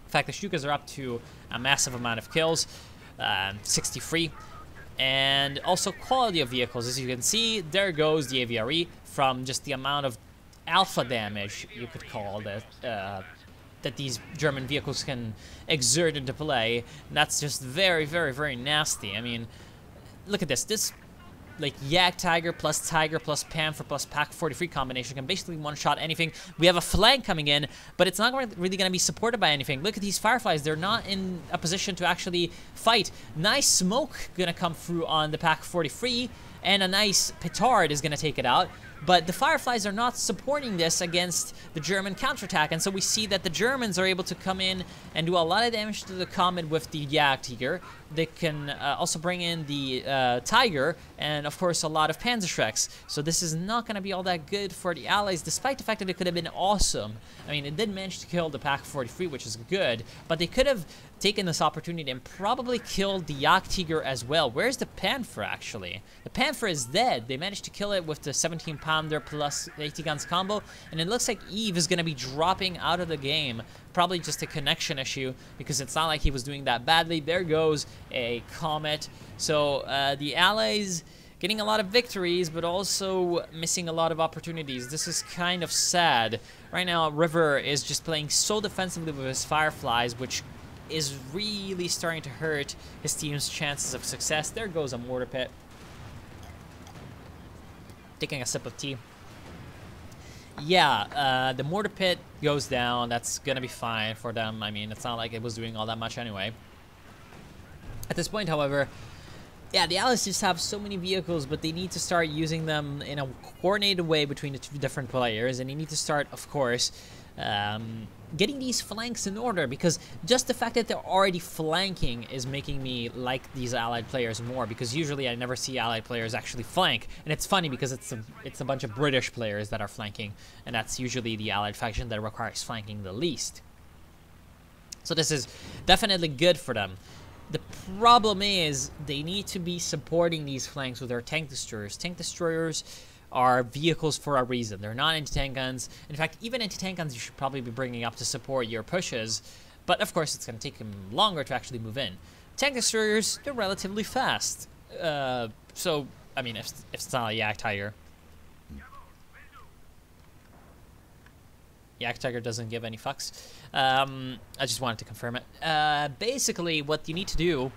In fact, the Stukas are up to a massive amount of kills, 63. And also quality of vehicles. As you can see, there goes the AVRE from just the amount of alpha damage, you could call that, that these German vehicles can exert into play. And that's just very, very, very nasty. I mean, look at this. This like Tiger plus Panther plus Pak 43 combination can basically one-shot anything. We have a flank coming in, but it's not really going to be supported by anything. Look at these Fireflies. They're not in a position to actually fight. Nice smoke going to come through on the Pak 43, and a nice petard is going to take it out. But the Fireflies are not supporting this against the German counterattack, and so we see that the Germans are able to come in and do a lot of damage to the Comet with the Tiger. They can also bring in the Tiger, and of course a lot of Panzerschrecks. So this is not going to be all that good for the Allies, despite the fact that it could have been awesome. I mean, it did manage to kill the Pak 43, which is good, but they could have taken this opportunity and probably killed the Tiger as well. Where's the Panther, actually? The Panther is dead. They managed to kill it with the 17-pounder plus 80 guns combo, and it looks like Eve is going to be dropping out of the game. Probably just a connection issue, because it's not like he was doing that badly. There goes a Comet. So the Allies getting a lot of victories, but also missing a lot of opportunities. This is kind of sad. Right now, River is just playing so defensively with his Fireflies, which is really starting to hurt his team's chances of success. There goes a mortar pit. Taking a sip of tea. Yeah, the mortar pit goes down. That's gonna be fine for them. I mean, it's not like it was doing all that much anyway. At this point, however, yeah, the Allies just have so many vehicles, but they need to start using them in a coordinated way between the two different players, and they need to start, of course, getting these flanks in order, because just the fact that they're already flanking is making me like these Allied players more, because usually I never see Allied players actually flank, and it's funny because it's a bunch of British players that are flanking, and that's usually the Allied faction that requires flanking the least. So this is definitely good for them. The problem is they need to be supporting these flanks with their tank destroyers. Tank destroyers are vehicles for a reason. They're not anti-tank guns. In fact, even anti-tank guns you should probably be bringing up to support your pushes, but of course it's going to take them longer to actually move in. Tank destroyers, they're relatively fast. So, I mean, if it's not a Tiger. Tiger doesn't give any fucks. I just wanted to confirm it. Basically, what you need to do,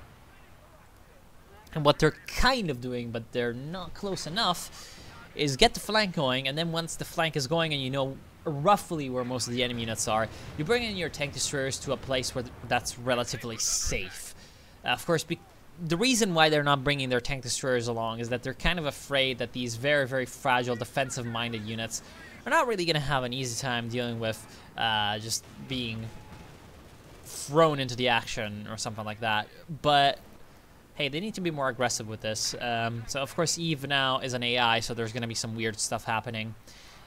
and what they're kind of doing, but they're not close enough, is get the flank going, and then once the flank is going and you know roughly where most of the enemy units are, you bring in your tank destroyers to a place where that's relatively safe. Of course, the reason why they're not bringing their tank destroyers along is that they're kind of afraid that these very, very fragile defensive-minded units are not really going to have an easy time dealing with just being thrown into the action or something like that. But hey, they need to be more aggressive with this. So of course Eve now is an AI, so there's going to be some weird stuff happening.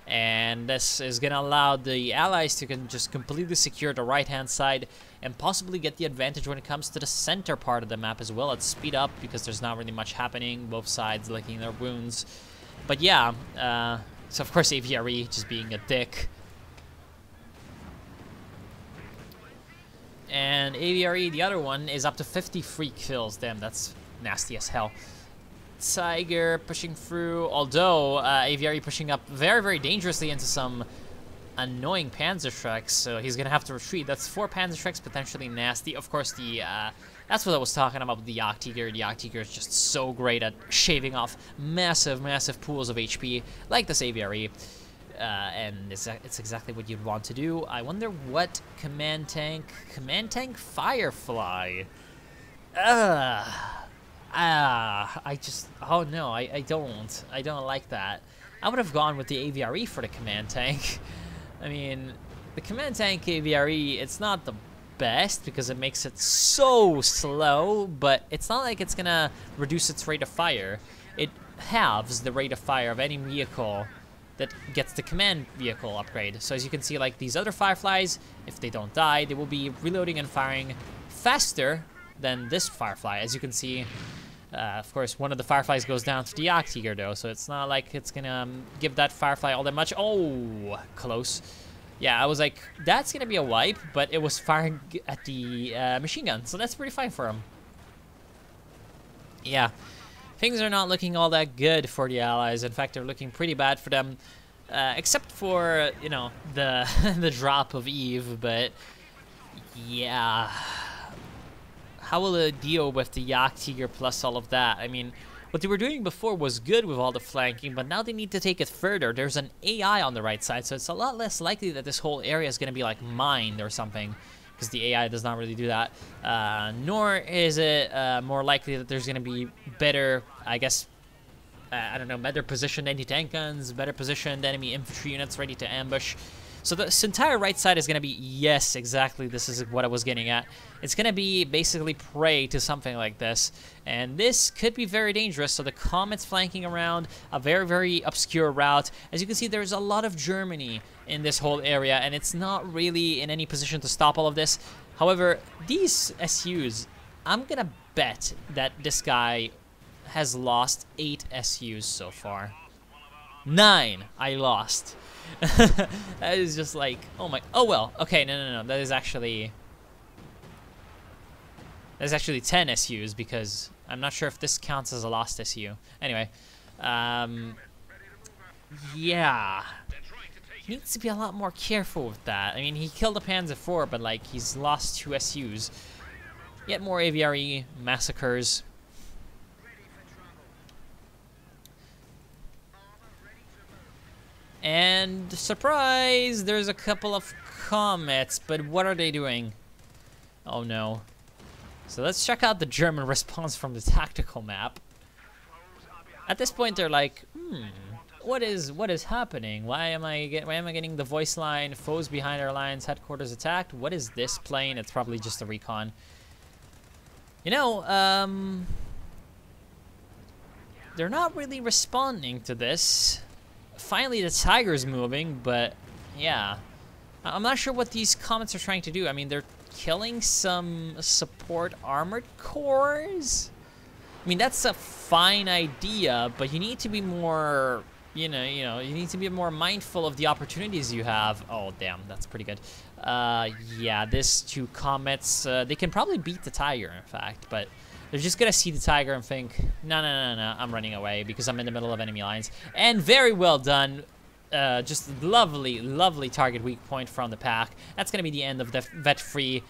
And this is going to allow the Allies to just completely secure the right-hand side and possibly get the advantage when it comes to the center part of the map as well. Let's speed up because there's not really much happening. Both sides licking their wounds. But yeah, so of course AVRE just being a dick. And AVRE, the other one, is up to 53 kills. Damn, that's nasty as hell. Tiger pushing through, although AVRE pushing up very, very dangerously into some annoying Panzerschrecks, so he's gonna have to retreat. That's 4 Panzerschrecks, potentially nasty. Of course, that's what I was talking about with the Jagdtiger. The Jagdtiger is just so great at shaving off massive, massive pools of HP, like this AVRE. And it's exactly what you'd want to do. I wonder what Command Tank Firefly. Oh no, I don't like that. I would have gone with the AVRE for the Command Tank. I mean, the Command Tank AVRE, it's not the best because it makes it so slow, but it's not like it's gonna reduce its rate of fire. It halves the rate of fire of any vehicle that gets the command vehicle upgrade. So as you can see, like these other Fireflies, if they don't die, they will be reloading and firing faster than this Firefly. As you can see, of course, one of the Fireflies goes down to the Jagdtiger though, so it's not like it's gonna give that Firefly all that much. Oh, close. Yeah, I was like, that's gonna be a wipe, but it was firing at the machine gun, so that's pretty fine for him. Yeah, things are not looking all that good for the Allies. In fact, they're looking pretty bad for them, except for, you know, the the drop of Eve. But yeah, how will it deal with the Jagdtiger plus all of that? I mean, what they were doing before was good with all the flanking, but now they need to take it further. There's an AI on the right side, so it's a lot less likely that this whole area is going to be like mined or something, because the AI does not really do that. Nor is it more likely that there's going to be better, I guess, I don't know, better positioned anti-tank guns, better positioned enemy infantry units ready to ambush. So this entire right side is going to be, yes, exactly, this is what I was getting at. It's going to be basically prey to something like this. And this could be very dangerous. So the Comet's flanking around a very, very obscure route. As you can see, there's a lot of Germany in this whole area, and it's not really in any position to stop all of this. However, these SUs, I'm going to bet that this guy has lost 8 SUs so far. 9 I lost. That is just like, oh well, okay, no, that is actually 10 SUs, because I'm not sure if this counts as a lost SU. Anyway, yeah, he needs to be a lot more careful with that. I mean, he killed a Panzer IV, but like, he's lost 2 SUs. Yet more AVRE massacres. And surprise, there's a couple of comets, but what are they doing? Oh no. So let's check out the German response from the tactical map. At this point, they're like, what is happening? Why am I getting the voice line? Foes behind our lines, headquarters attacked. What is this plane? It's probably just a recon. You know, they're not really responding to this. Finally, the Tiger's moving, but yeah, I'm not sure what these comets are trying to do. I mean, they're killing some support armored cores. I mean, that's a fine idea, but you need to be more, you need to be more mindful of the opportunities you have. Oh, damn, that's pretty good. Yeah, these 2 comets, they can probably beat the Tiger, in fact, but they're just gonna see the Tiger and think, no, I'm running away because I'm in the middle of enemy lines. And very well done. Just lovely, lovely target weak point from the pack. That's gonna be the end of the vet-free.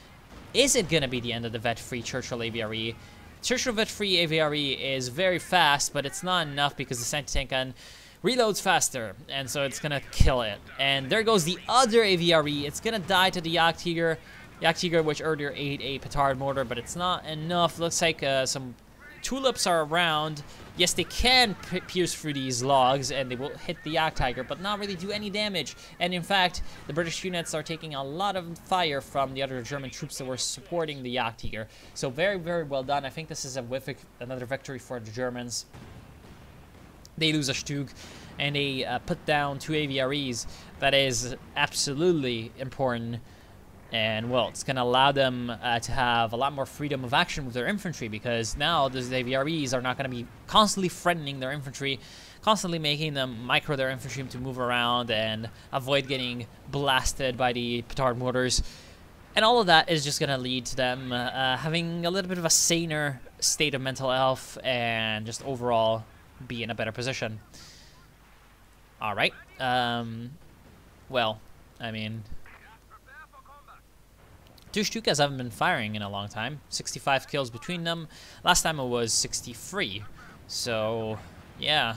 Is it gonna be the end of the vet-free Churchill AVRE? Churchill vet-free AVRE is very fast, but it's not enough because the anti-tank gun reloads faster, and so it's gonna kill it. And there goes the other AVRE. It's gonna die to the Jagdtiger. Jagdtiger, which earlier ate a petard mortar, but it's not enough. Looks like some tulips are around. Yes, they can pierce through these logs, and they will hit the Jagdtiger, but not really do any damage. And in fact, the British units are taking a lot of fire from the other German troops that were supporting the Jagdtiger. So very, very well done. I think this is another victory for the Germans. They lose a Stug, and they put down 2 AVREs. That is absolutely important. And, well, it's going to allow them to have a lot more freedom of action with their infantry, because now those AVREs are not going to be constantly threatening their infantry, constantly making them micro their infantry to move around and avoid getting blasted by the petard mortars. And all of that is just going to lead to them having a little bit of a saner state of mental health and just overall be in a better position. All right. Well, I mean, two Stukas haven't been firing in a long time. 65 kills between them. Last time it was 63. So, yeah,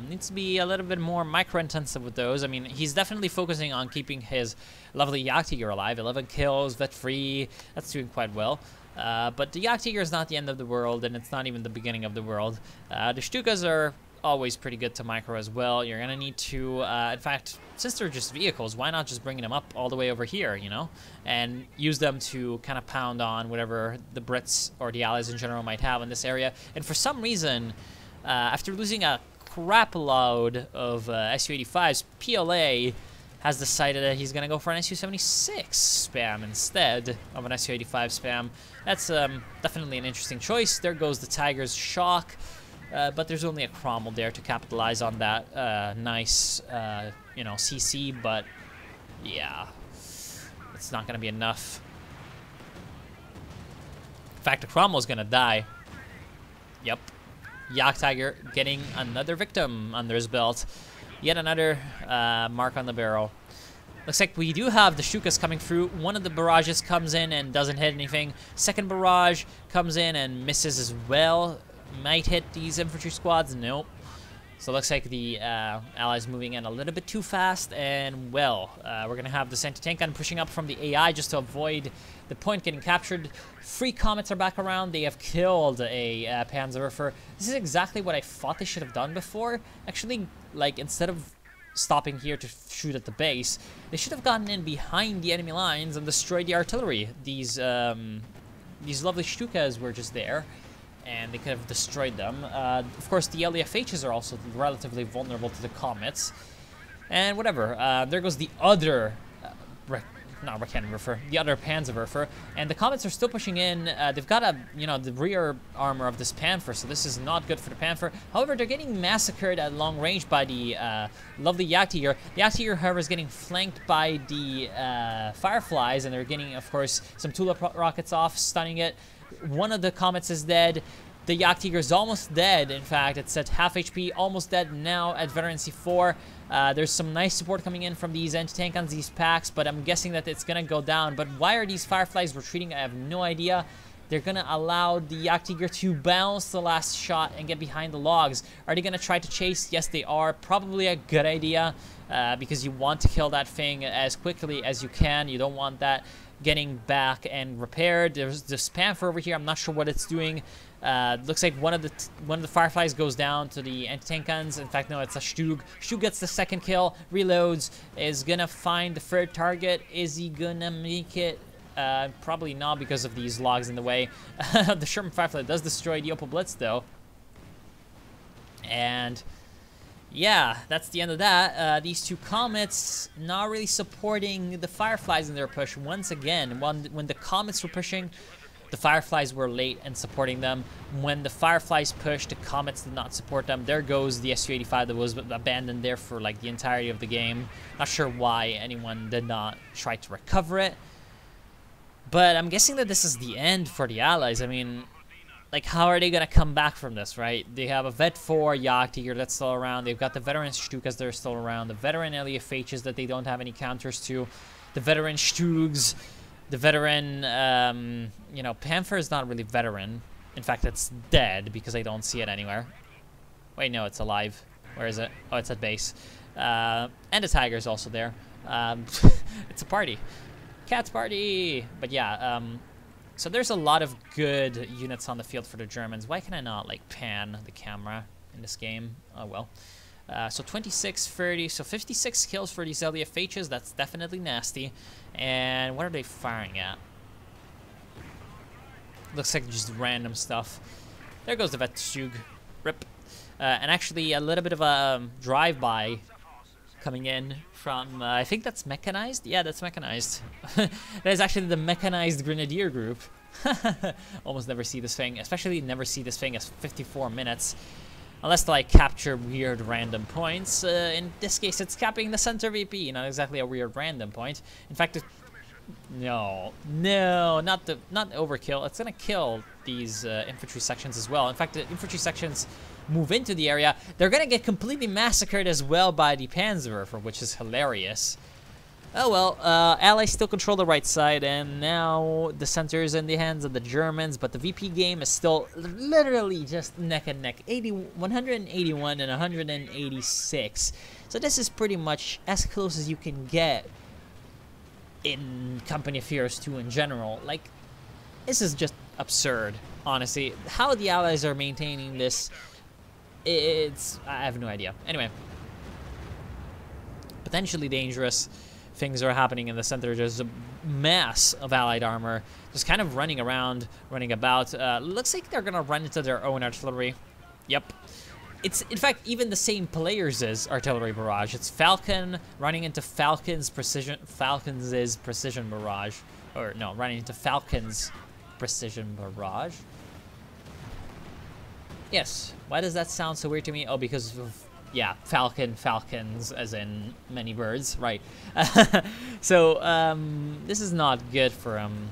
needs to be a little bit more micro-intensive with those. I mean, he's definitely focusing on keeping his lovely Jagdtiger alive. 11 kills, vet free. That's doing quite well. But the Jagdtiger is not the end of the world, and it's not even the beginning of the world. The Stukas are always pretty good to micro as well. You're gonna need to, in fact, since they're just vehicles, why not just bringing them up all the way over here, you know, and use them to kind of pound on whatever the Brits or the Allies in general might have in this area. And for some reason, after losing a crap load of Su-85s, PLA has decided that he's gonna go for an Su-76 spam instead of an Su-85 spam. That's definitely an interesting choice. There goes the Tiger's shock. But there's only a Cromwell there to capitalize on that nice, you know, CC, but yeah, it's not going to be enough. In fact, the Cromwell's going to die. Yep. Jagdtiger getting another victim under his belt. Yet another mark on the barrel. Looks like we do have the Stukas coming through. One of the barrages comes in and doesn't hit anything. Second barrage comes in and misses as well. Might hit these infantry squads. Nope. So it looks like the Allies moving in a little bit too fast. And, well, we're going to have the anti-tank gun pushing up from the AI just to avoid the point getting captured. 3 Comets are back around. They have killed a Panzerwerfer. This is exactly what I thought they should have done before. Actually, like, instead of stopping here to shoot at the base, they should have gotten in behind the enemy lines and destroyed the artillery. These lovely Stukas were just there, and they could have destroyed them. Of course, the LEFHs are also relatively vulnerable to the Comets. And whatever, there goes the other, the other Panzerwerfer. And the Comets are still pushing in. They've got the rear armor of this Panther, so this is not good for the Panther. However, they're getting massacred at long range by the lovely Jagdtiger. The Jagdtiger, however, is getting flanked by the Fireflies, and they're getting, of course, some tulip rockets off, stunning it. One of the Comets is dead. The Jagdtiger is almost dead. In fact, it's at half HP, almost dead now at Veteran C4. There's some nice support coming in from these anti-tank guns, these packs, but I'm guessing that it's going to go down. But why are these Fireflies retreating? I have no idea. They're going to allow the Jagdtiger to bounce the last shot and get behind the logs. Are they going to try to chase? Yes, they are. Probably a good idea because you want to kill that thing as quickly as you can. You don't want that getting back and repaired. There's this Panther over here. I'm not sure what it's doing. Looks like one of the Fireflies goes down to the anti-tank guns. In fact, no, it's a Stug. Stug gets the second kill, reloads, is gonna find the third target. Is he gonna make it? Probably not because of these logs in the way. The Sherman Firefly does destroy the Opel Blitz though. And yeah, that's the end of that. These 2 Comets not really supporting the Fireflies in their push once again. When the Comets were pushing, the Fireflies were late in supporting them. When the Fireflies pushed, the Comets did not support them. There goes the Su-85 that was abandoned there for like the entirety of the game. Not sure why anyone did not try to recover it. But I'm guessing that this is the end for the Allies. I mean, like, how are they going to come back from this, right? They have a Vet 4 Jagdtiger that's still around. They've got the Veteran Stukas that are still around. The Veteran LEFHs that they don't have any counters to. The Veteran Stugs. The Veteran, Panther is not really Veteran. In fact, it's dead because I don't see it anywhere. Wait, no, it's alive. Where is it? Oh, it's at base. And the Tiger is also there. It's a party. Cat's party! But yeah, so there's a lot of good units on the field for the Germans. Why can I not, like, pan the camera in this game? Oh, well. So 26, 30, so 56 kills for these LEFHs. That's definitely nasty. And what are they firing at? Looks like just random stuff. There goes the Vet Stug. Rip. And actually a little bit of a drive-by coming in from, I think that's mechanized? Yeah, that's mechanized. That is actually the mechanized Grenadier group. Almost never see this thing, especially never see this thing as 54 minutes. Unless they, like, capture weird random points. In this case, it's capping the center VP, not exactly a weird random point. In fact, no, not overkill. It's gonna kill these infantry sections as well. In fact, the infantry sections move into the area. They're gonna get completely massacred as well by the Panzerwerfer, which is hilarious. Oh well, allies still control the right side, and now the center is in the hands of the Germans, but the VP game is still literally just neck and neck, 181 and 186. So this is pretty much as close as you can get in Company Affairs 2 in general. Like, this is just absurd, honestly. How the allies are maintaining this, I have no idea. Anyway, potentially dangerous things are happening in the center. There's a mass of allied armor just kind of running around, running about. Looks like they're gonna run into their own artillery. Yep. It's, in fact, even the same players as artillery barrage. It's Falcon running into Falcon's precision barrage. Or, no, running into Falcon's precision barrage. Yes. Why does that sound so weird to me? Oh, because of, yeah, falcons, as in many birds, right. So, this is not good for him.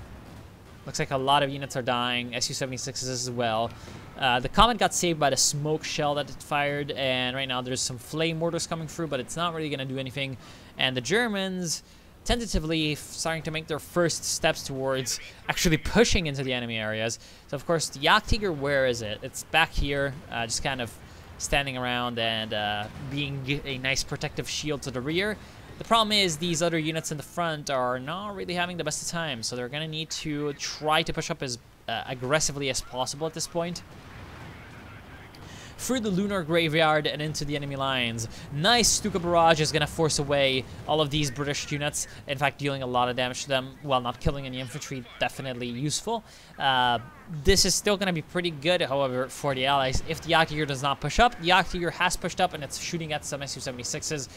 Looks like a lot of units are dying, Su-76s as well. The Comet got saved by the smoke shell that it fired, and right now there's some flame mortars coming through, but it's not really going to do anything. And the Germans, tentatively starting to make their first steps towards actually pushing into the enemy areas. So, of course, the Jagdtiger, where is it? It's back here, just kind of standing around and being a nice protective shield to the rear. The problem is these other units in the front are not really having the best of time, so they're going to need to try to push up as aggressively as possible at this point. Through the lunar graveyard and into the enemy lines. Nice Stuka barrage is going to force away all of these British units. In fact, dealing a lot of damage to them while not killing any infantry. Definitely useful. This is still going to be pretty good, however, for the Allies. If the Jagdtiger does not push up, the Jagdtiger has pushed up and it's shooting at some Su-76s.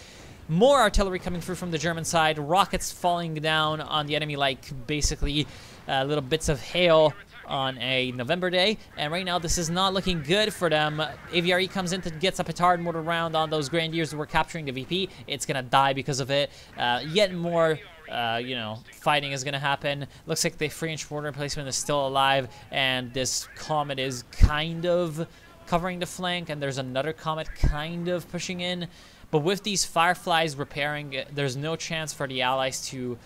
More artillery coming through from the German side. Rockets falling down on the enemy like basically little bits of hail on a November day, and right now this is not looking good for them. AVRE comes in to get a petard mortar round on those Grenadiers who were capturing the VP. It's gonna die because of it. Yet more, you know, fighting is gonna happen. Looks like the 3-inch mortar emplacement is still alive, and this Comet is kind of covering the flank, and there's another Comet kind of pushing in. But with these Fireflies repairing, there's no chance for the Allies to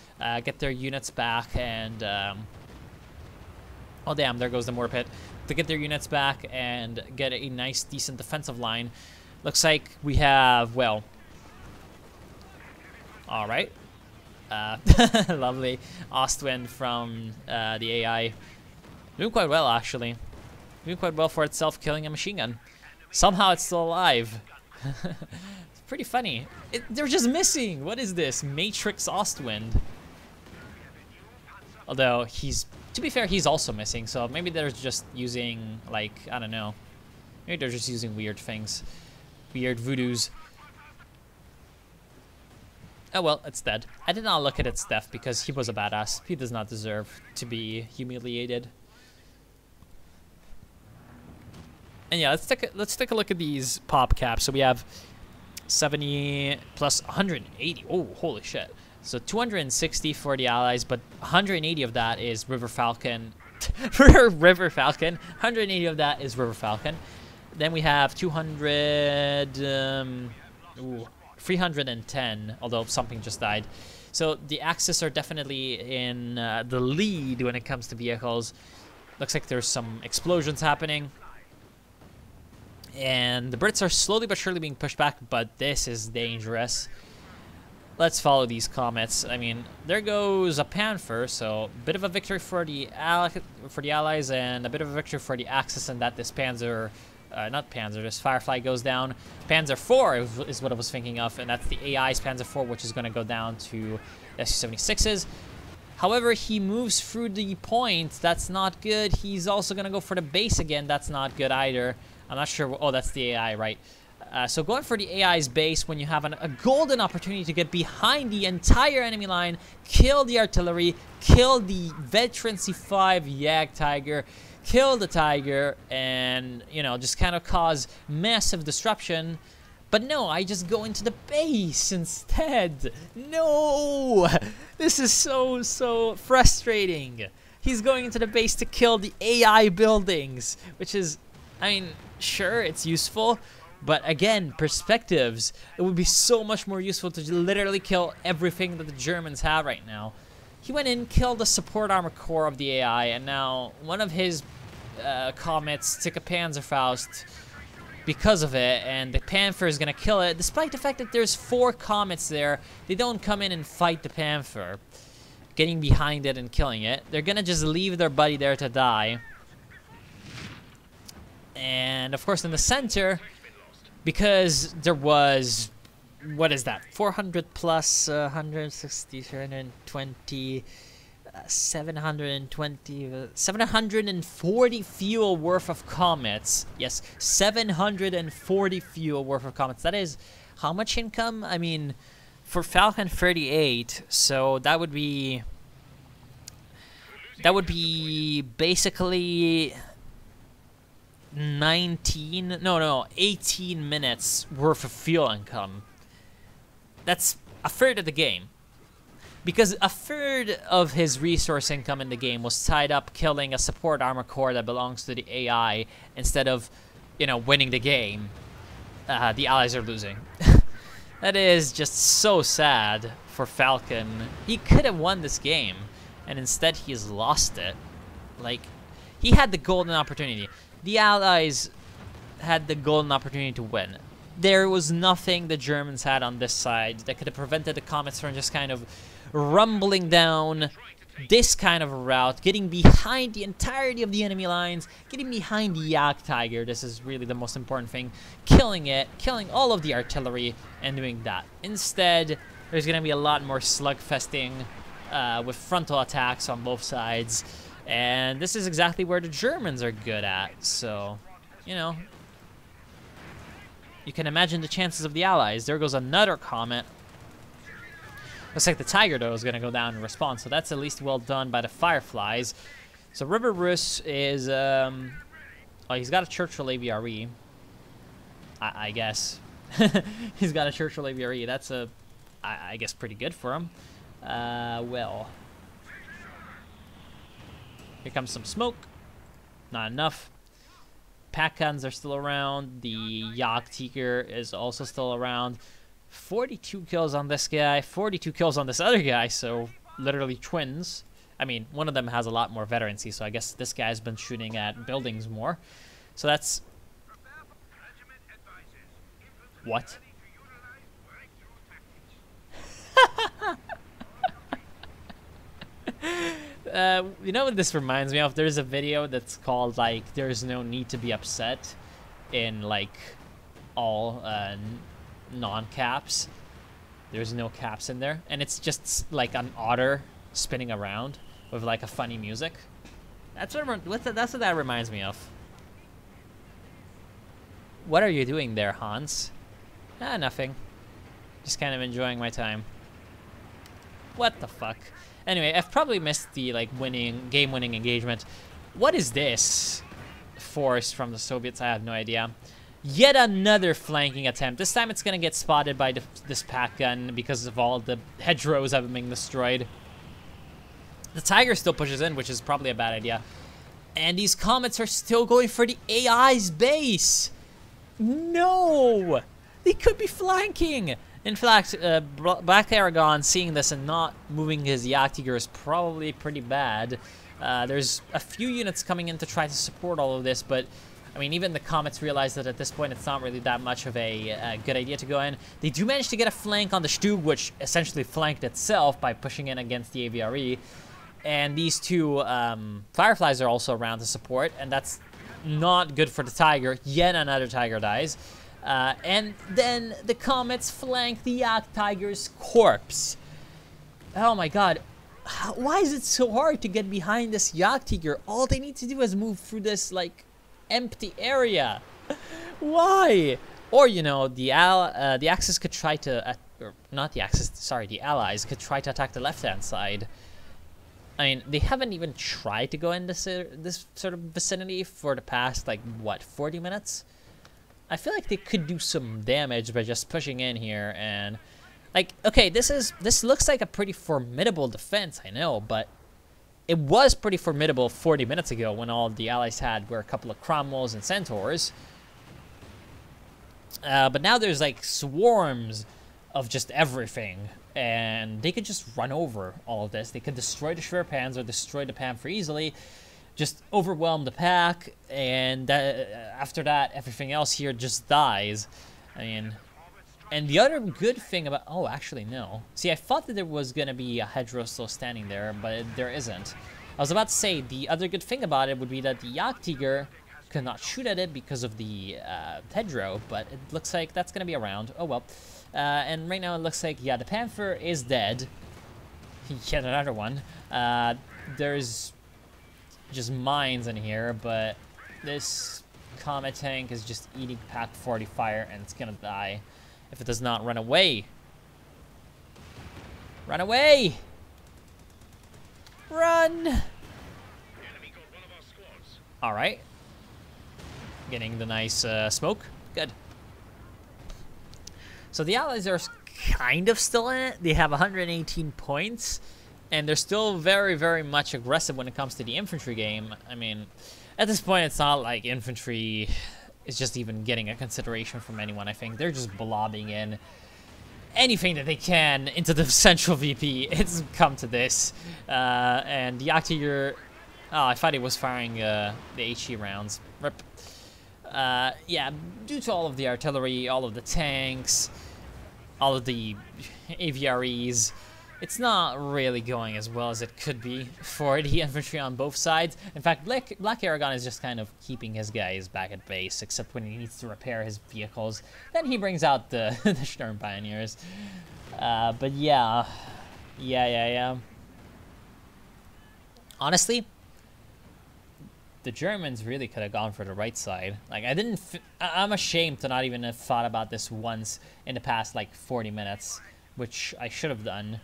get their units back and oh damn, there goes the mortar pit. To get their units back and get a nice, decent defensive line. Looks like we have, well, all right. Lovely Ostwind from the AI. Doing quite well, actually. Doing quite well for itself, killing a machine gun. Somehow it's still alive. It's pretty funny. They're just missing. What is this? Matrix Ostwind. Although he's, to be fair, he's also missing, so maybe they're just using, like, I don't know. Maybe they're just using weird things. Weird voodoos. Oh well, it's dead. I did not look at its death because he was a badass. He does not deserve to be humiliated. And yeah, let's take a look at these pop caps. So we have 70 plus 180. Oh, holy shit. So 260 for the Allies, but 180 of that is River Falcon. River Falcon. 180 of that is River Falcon. Then we have 310, although something just died. So the Axis are definitely in the lead when it comes to vehicles. Looks like there's some explosions happening. And the Brits are slowly but surely being pushed back, but this is dangerous. Let's follow these comets. I mean, there goes a Panther, so a bit of a victory for the Allies and a bit of a victory for the Axis, and that this Panzer, not Panzer, this Firefly goes down. Panzer IV is what I was thinking of, and that's the AI's Panzer IV, which is going to go down to Su-76s. However, he moves through the point. That's not good. He's also going to go for the base again. That's not good either. I'm not sure. Oh, that's the AI, right? So going for the AI's base when you have a golden opportunity to get behind the entire enemy line, kill the artillery, kill the veteran C5 Jagdtiger, kill the Tiger, and, you know, just kind of cause massive disruption. But no, I just go into the base instead. No! This is so frustrating. He's going into the base to kill the AI buildings, which is, I mean, sure, it's useful, But again, perspectives, it would be so much more useful to literally kill everything that the Germans have right now. He went in, killed the support armor core of the AI, and now one of his comets took a Panzerfaust because of it, and the Panther is gonna kill it. Despite the fact that there's 4 comets there, they don't come in and fight the Panther, getting behind it and killing it. They're gonna just leave their buddy there to die. And of course in the center, because there was, what is that, 400 plus 160, 320, 720, 740 fuel worth of comets. Yes, 740 fuel worth of comets. That is how much income? I mean, for Falcon 38, so that would be basically 18 minutes worth of fuel income. That's a third of the game. Because a third of his resource income in the game was tied up killing a support armor core that belongs to the AI instead of, you know, winning the game. The allies are losing. That is just so sad for Falcon. He could have won this game, and instead he's lost it. Like, he had the golden opportunity. The allies had the golden opportunity to win. There was nothing the Germans had on this side that could have prevented the comets from just kind of rumbling down this kind of a route, getting behind the entirety of the enemy lines, getting behind the Jagdtiger. This is really the most important thing. Killing it, killing all of the artillery, and doing that. Instead, there's going to be a lot more slugfesting with frontal attacks on both sides. And this is exactly where the Germans are good at. So, you know, you can imagine the chances of the allies. There goes another comet. Looks like the Tiger, though, is going to go down in response. So that's at least well done by the Fireflies. So River Rus is... oh, he's got a Churchill AVRE. I guess. He's got a Churchill AVRE. That's a... I guess pretty good for him. Well... Here comes some smoke. Not enough. Pack guns are still around. The Jagdtiger is also still around. 42 kills on this guy. 42 kills on this other guy. So literally twins. I mean, one of them has a lot more veterancy. So I guess this guy's been shooting at buildings more. So that's... What? You know what this reminds me of? There's a video that's called, like, there's no need to be upset in, like, all non-caps. There's no caps in there. And it's just, like, an otter spinning around with, like, a funny music. That's what that reminds me of. What are you doing there, Hans? Ah, nothing. Just kind of enjoying my time. What the fuck? Anyway, I've probably missed the, like, game-winning engagement. What is this force from the Soviets? I have no idea. Yet another flanking attempt. This time it's going to get spotted by this pack gun because of all the hedgerows having been destroyed. The Tiger still pushes in, which is probably a bad idea. And these comets are still going for the AI's base. No! They could be flanking! In fact, Black Aragon seeing this and not moving his Jagdtiger is probably pretty bad. There's a few units coming in to try to support all of this, but I mean, even the Comets realize that at this point it's not really that much of a good idea to go in. They do manage to get a flank on the Stug, which essentially flanked itself by pushing in against the AVRE. And these two Fireflies are also around to support, and that's not good for the Tiger. Yet another Tiger dies. And then the Comets flank the Jagdtiger's corpse. Oh my god. Why is it so hard to get behind this Jagdtiger? All they need to do is move through this, like, empty area. Why? Or, you know, the Axis could try to... or not the Axis, sorry, the Allies could try to attack the left-hand side. I mean, they haven't even tried to go in this sort of vicinity for the past, like, what, 40 minutes? I feel like they could do some damage by just pushing in here and, like, okay, this looks like a pretty formidable defense, I know, but it was pretty formidable 40 minutes ago when all the Allies had were a couple of Cromwells and Centaurs. But now there's like swarms of just everything, and they could just run over all of this. They could destroy the Schwerpanzer, destroy the Panther easily, just overwhelm the pack, and after that, everything else here just dies. I mean, and the other good thing about... Oh, actually, no. See, I thought that there was going to be a hedgerow still standing there, but there isn't. I was about to say, the other good thing about it would be that the Jagdtiger could not shoot at it because of the hedgerow, but it looks like that's going to be around. Oh, well. And right now it looks like, yeah, the Panther is dead. Yet another one. There's just mines in here, but this Comet tank is just eating Pack 40 fire, and it's going to die if it does not run away. Run away! Run! Alright. Getting the nice smoke. Good. So the Allies are kind of still in it. They have 118 points, and they're still very, very much aggressive when it comes to the infantry game. I mean, at this point, it's not like infantry is just even getting a consideration from anyone, I think. They're just blobbing in anything that they can into the central VP. It's come to this. And the Jagdtiger... Oh, I thought he was firing the HE rounds. Rip. Yeah, due to all of the artillery, all of the tanks, all of the AVREs, it's not really going as well as it could be for the infantry on both sides. In fact, Black Aragon is just kind of keeping his guys back at base, except when he needs to repair his vehicles. Then he brings out the, the Sturm Pioneers. But yeah. Yeah. Honestly, the Germans really could have gone for the right side. Like, I'm ashamed to not even have thought about this once in the past, like, 40 minutes, which I should have done.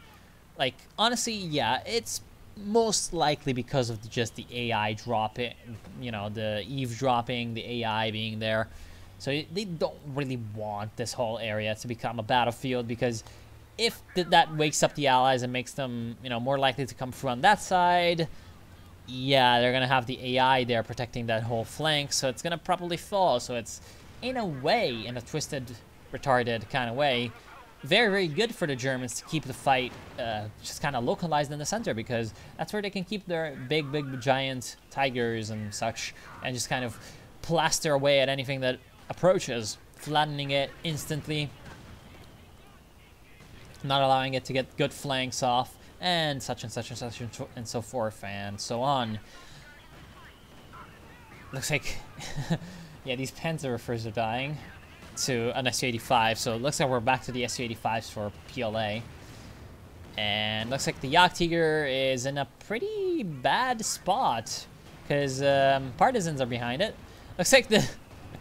Like, honestly, yeah, it's most likely because of just the AI dropping, you know, the eavesdropping, the AI being there. So they don't really want this whole area to become a battlefield, because if that wakes up the Allies and makes them, you know, more likely to come through on that side, yeah, they're going to have the AI there protecting that whole flank, so it's going to probably fall. So it's, in a way, in a twisted, retarded kind of way, very, very good for the Germans to keep the fight just kind of localized in the center, because that's where they can keep their big, giant tigers and such, and just kind of plaster away at anything that approaches, flattening it instantly, not allowing it to get good flanks off, and such and such and such and so forth and so on. Looks like, yeah, these Panzerwerfers are dying to an Su-85, so it looks like we're back to the Su-85s for PLA. And looks like the Jagdtiger is in a pretty bad spot, because partisans are behind it. Looks like the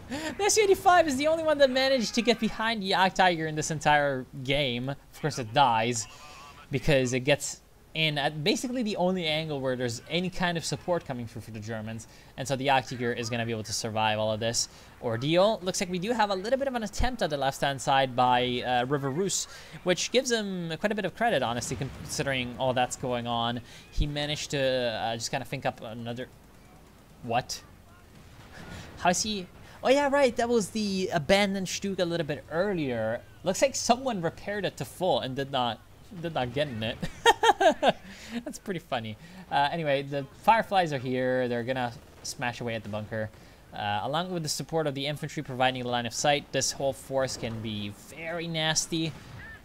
Su-85 is the only one that managed to get behind the Jagdtiger in this entire game. Of course, it dies, because it gets in at basically the only angle where there's any kind of support coming through for the Germans, and so the Jagdtiger is going to be able to survive all of this ordeal. Looks like we do have a little bit of an attempt at the left-hand side by River Roos, which gives him quite a bit of credit, honestly, considering all that's going on. He managed to just kind of think up another... What? How is he... Oh yeah, right, that was the abandoned Stug a little bit earlier. Looks like someone repaired it to full and did not get in it. That's pretty funny. Anyway, the Fireflies are here. They're gonna smash away at the bunker. Along with the support of the infantry providing the line of sight, this whole force can be very nasty.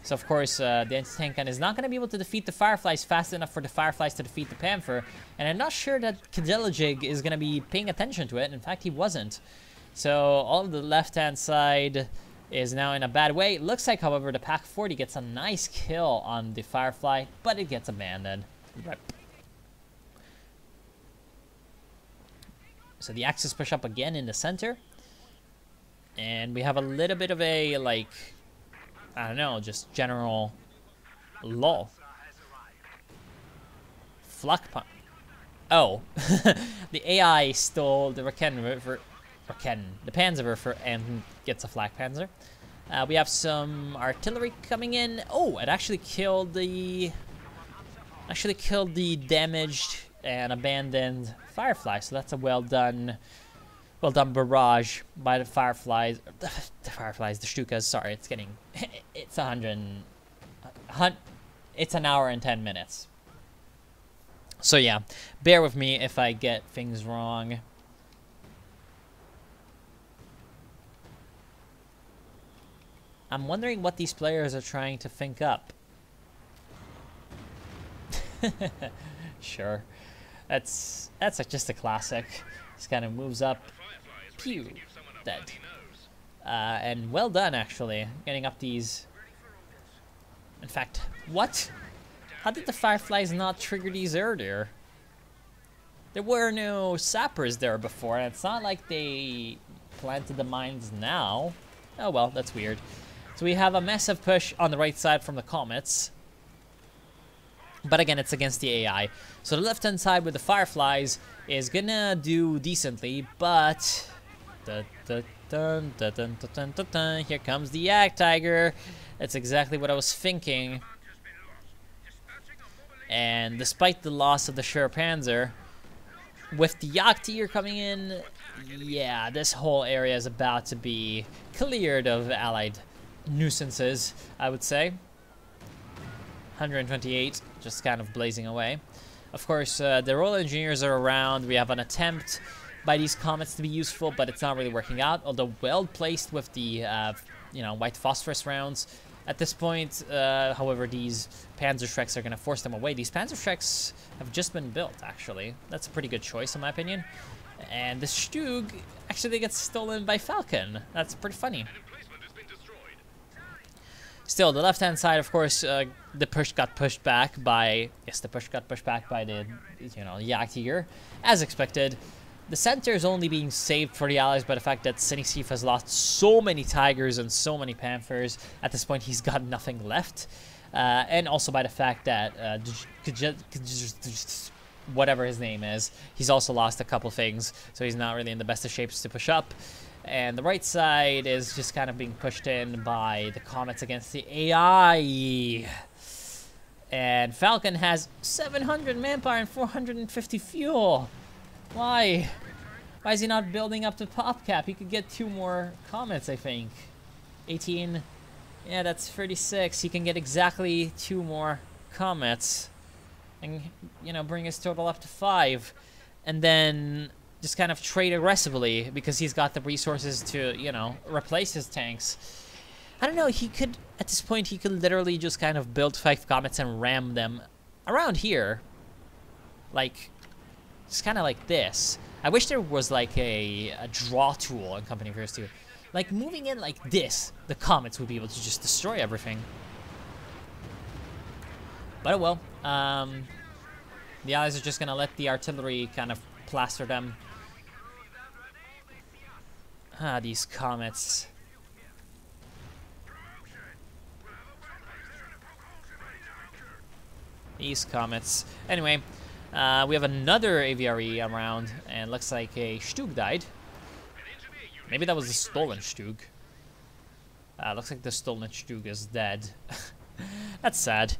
So of course, the anti-tank gun is not going to be able to defeat the Fireflies fast enough for the Fireflies to defeat the Panther. And I'm not sure that Kadeljig is going to be paying attention to it. In fact, he wasn't. So all of the left-hand side is now in a bad way. Looks like, however, the Pack 40 gets a nice kill on the Firefly, but it gets abandoned. Right. So the Axis push up again in the center. And we have a little bit of a, like, I don't know, just general lull. Flak pump. Oh. The AI stole the the Panzerwerfer and gets a Flak Panzer. We have some artillery coming in. Oh, it actually killed the damaged and abandoned Firefly. So that's a well done Well done, Barrage by the Fireflies. The Fireflies, the Stukas. Sorry, it's getting... It's 100... It's an hour and 10 minutes. So yeah, bear with me if I get things wrong. I'm wondering what these players are trying to think up. Sure. That's just a classic. Just kind of moves up. Pew. Dead. And well done, actually. Getting up these... In fact, what? How did the Fireflies not trigger these earlier? There were no sappers there before, and it's not like they planted the mines now. Oh well, that's weird. So we have a massive push on the right side from the Comets. But again, it's against the AI. So the left-hand side with the Fireflies is gonna do decently, but... Here comes the Yak Tiger. That's exactly what I was thinking. And despite the loss of the Sure Panzer, with the Yak Tiger coming in, yeah, this whole area is about to be cleared of allied nuisances, I would say. 128, just kind of blazing away. Of course, the Royal Engineers are around. We have an attempt by these Comets to be useful, but it's not really working out. Although well placed with the, white phosphorus rounds. At this point, however, these Panzerschrecks are going to force them away. These Panzerschrecks have just been built, actually. That's a pretty good choice, in my opinion. And the Stug actually gets stolen by Falcon. That's pretty funny. Still, the left-hand side, of course, the push got pushed back by... Yes, the push got pushed back by the, Yak Tiger, as expected. The center is only being saved for the Allies by the fact that Sinisif has lost so many Tigers and so many Panthers. At this point, he's got nothing left. And also by the fact that whatever his name is, he's also lost a couple things. So he's not really in the best of shapes to push up. And the right side is just kind of being pushed in by the Comets against the AI. And Falcon has 700 manpower and 450 fuel. Why? Why is he not building up to pop cap? He could get 2 more Comets, I think. 18. Yeah, that's 36. He can get exactly 2 more Comets. And, bring his total up to 5. And then just kind of trade aggressively because he's got the resources to, replace his tanks. I don't know, he could, at this point, he could literally just kind of build 5 Comets and ram them around here. Like... It's kind of like this. I wish there was like a draw tool in Company of Heroes 2. Like moving in like this, the Comets would be able to just destroy everything. But oh well. The Allies are just going to let the artillery kind of plaster them. Ah, these Comets. These Comets. Anyway. We have another AVRE around, and looks like a Stug died. Maybe that was the stolen Stug. Looks like the stolen Stug is dead. That's sad.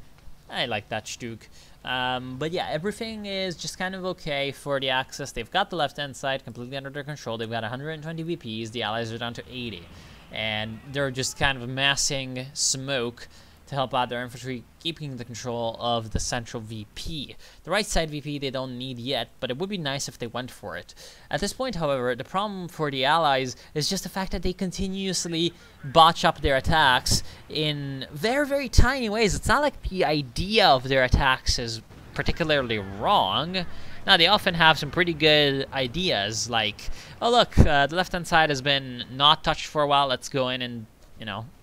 I like that Stug. But yeah, everything is just kind of okay for the Axis. They've got the left-hand side completely under their control. They've got 120 VPs. The Allies are down to 80. And they're just kind of amassing smoke to help out their infantry, keeping the control of the central VP. The right side VP they don't need yet, but it would be nice if they went for it. At this point, however, the problem for the Allies is just the fact that they continuously botch up their attacks in very, very tiny ways. It's not like the idea of their attacks is particularly wrong. Now, they often have some pretty good ideas, like, oh look, the left-hand side has been not touched for a while, let's go in and,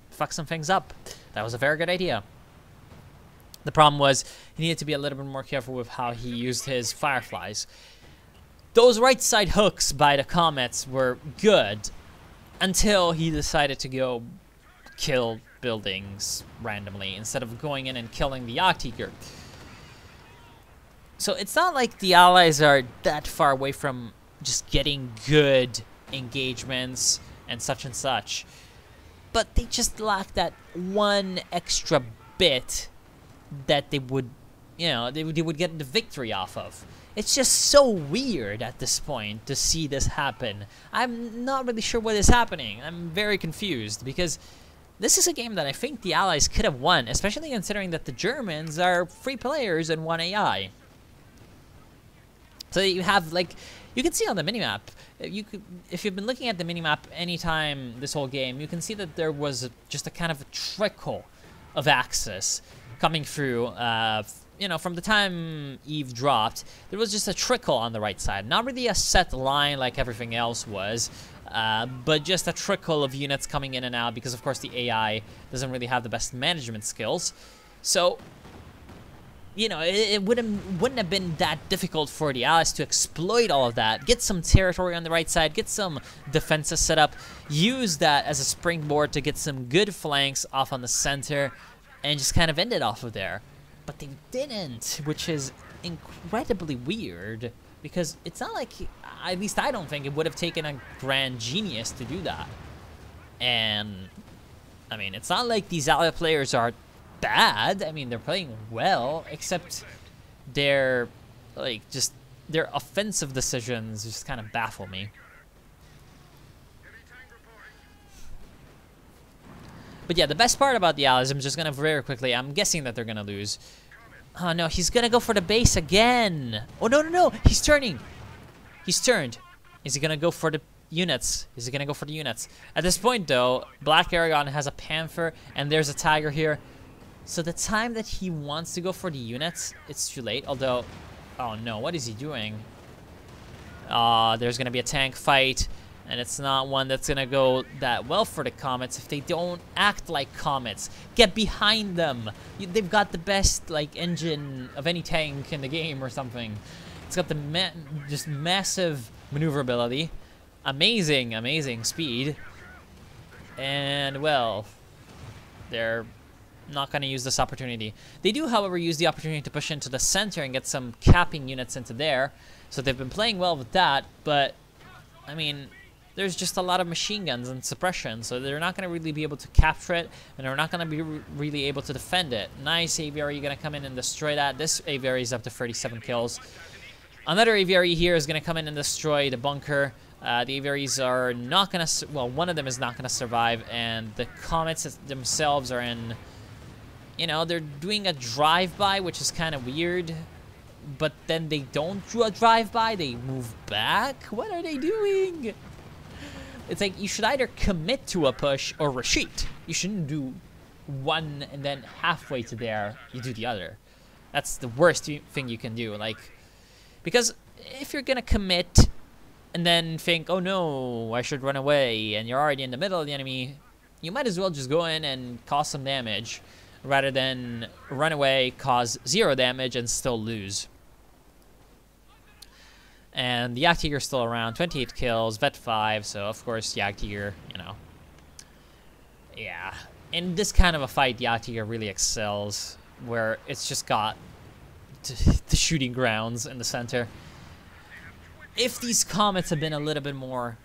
fuck some things up. That was a very good idea. The problem was he needed to be a little bit more careful with how he used his Fireflies. Those right side hooks by the Comets were good until he decided to go kill buildings randomly instead of going in and killing the Yak Tiger. So it's not like the Allies are that far away from just getting good engagements and such. But they just lack that one extra bit that they would you know, they would get the victory off of. It's just so weird at this point to see this happen. I'm not really sure what is happening. I'm very confused because this is a game that I think the Allies could have won, especially considering that the Germans are 3 players and 1 AI. So you have, like, you can see on the minimap, if you've been looking at the minimap anytime this whole game, you can see that there was just a kind of a trickle of Axis coming through, you know, from the time Eve dropped, there was just a trickle on the right side. Not really a set line like everything else was, but just a trickle of units coming in and out because, of course, the AI doesn't really have the best management skills. So, you know, it wouldn't have been that difficult for the Allies to exploit all of that, get some territory on the right side, get some defenses set up, use that as a springboard to get some good flanks off on the center, and just kind of end it off of there. But they didn't, which is incredibly weird, because it's not like, at least I don't think it would have taken a grand genius to do that. And, I mean, it's not like these Ally players are bad. I mean, they're playing well, except their, like, just their offensive decisions just kind of baffle me. But yeah, the best part about the Allies, I'm just gonna very quickly, I'm guessing that they're gonna lose. Oh no, he's gonna go for the base again. Oh no, no, no, he's turning. He's turned. Is he gonna go for the units? Is he gonna go for the units? At this point though, Black Aragon has a Panther and there's a Tiger here. So the time that he wants to go for the units, it's too late. Although, oh no, what is he doing? There's gonna be a tank fight. And it's not one that's gonna go that well for the Comets if they don't act like Comets. Get behind them. They've got the best, like, engine of any tank in the game or something. It's got the just massive maneuverability, amazing, amazing speed, and well, they're not gonna use this opportunity. They do, however, use the opportunity to push into the center and get some capping units into there. So they've been playing well with that, but I mean, there's just a lot of machine guns and suppression, so they're not going to really be able to capture it, and they're not going to be really able to defend it. Nice AVRE going to come in and destroy that. This AVRE is up to 37 kills. Another AVRE here is going to come in and destroy the bunker. The AVREs are not going to, well, one of them is not going to survive, and the Comets themselves are in, you know, they're doing a drive-by, which is kind of weird, but then they don't do a drive-by, they move back? What are they doing? It's like you should either commit to a push or retreat. You shouldn't do one and then halfway to there, you do the other. That's the worst thing you can do. Like, because if you're gonna commit and then think, oh no, I should run away, and you're already in the middle of the enemy, you might as well just go in and cause some damage rather than run away, cause 0 damage, and still lose. And the Jagdtiger is still around, 28 kills, Vet 5, so of course Jagdtiger, you know. Yeah, in this kind of a fight, Jagdtiger really excels, where it's just got the shooting grounds in the center. If these Comets had been a little bit more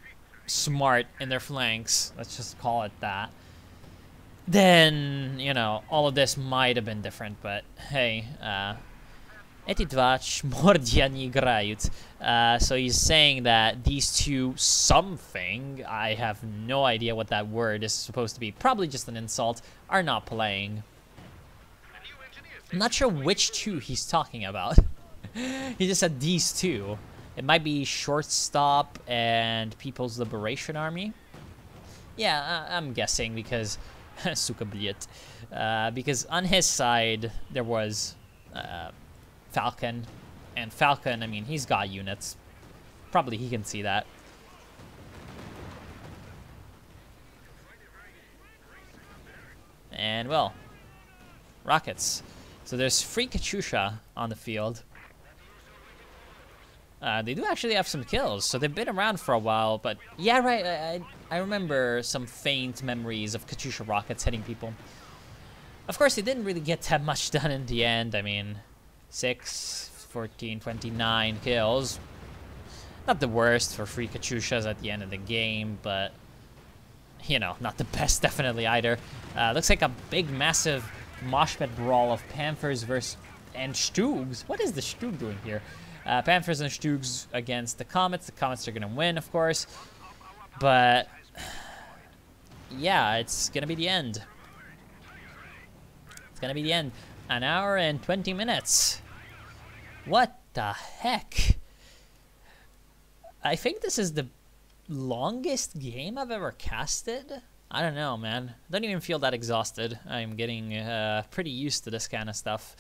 smart in their flanks, let's just call it that, then, you know, all of this might have been different, but hey, Эти два чмордья не играют. So he's saying that these two something, I have no idea what that word is supposed to be, probably just an insult, are not playing. I'm not sure which two he's talking about. He just said these two. It might be Shortstop and People's Liberation Army. Yeah, I'm guessing because suka bliet. Because on his side there was Falcon, and Falcon, I mean, he's got units. Probably he can see that. And, well, rockets. So there's 3 Katyusha on the field. They do actually have some kills, so they've been around for a while, but yeah, right, I remember some faint memories of Katyusha rockets hitting people. Of course, they didn't really get that much done in the end. I mean, 6, 14, 29 kills. Not the worst for 3 Katyushas at the end of the game, but, you know, not the best definitely either. Looks like a big, massive mosh pit brawl of Panthers versus and Stoogs. What is the Stoog doing here? Panthers and Stoogs against the Comets. The Comets are going to win, of course. But, yeah, it's going to be the end. It's going to be the end. An hour and 20 minutes. What the heck? I think this is the longest game I've ever casted. I don't know, man. Don't even feel that exhausted. I'm getting pretty used to this kind of stuff.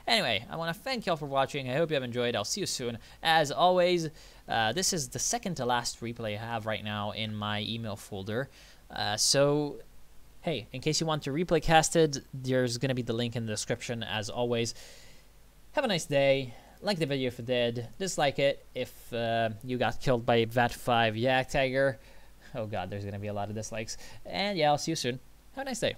Anyway, I want to thank y'all for watching. I hope you have enjoyed. I'll see you soon. As always, this is the second to last replay I have right now in my email folder. So, hey, in case you want to replay casted, there's going to be the link in the description as always. Have a nice day. Like the video if you did. Dislike it if you got killed by VAT5 Yak Tiger. Oh god, there's going to be a lot of dislikes. And yeah, I'll see you soon. Have a nice day.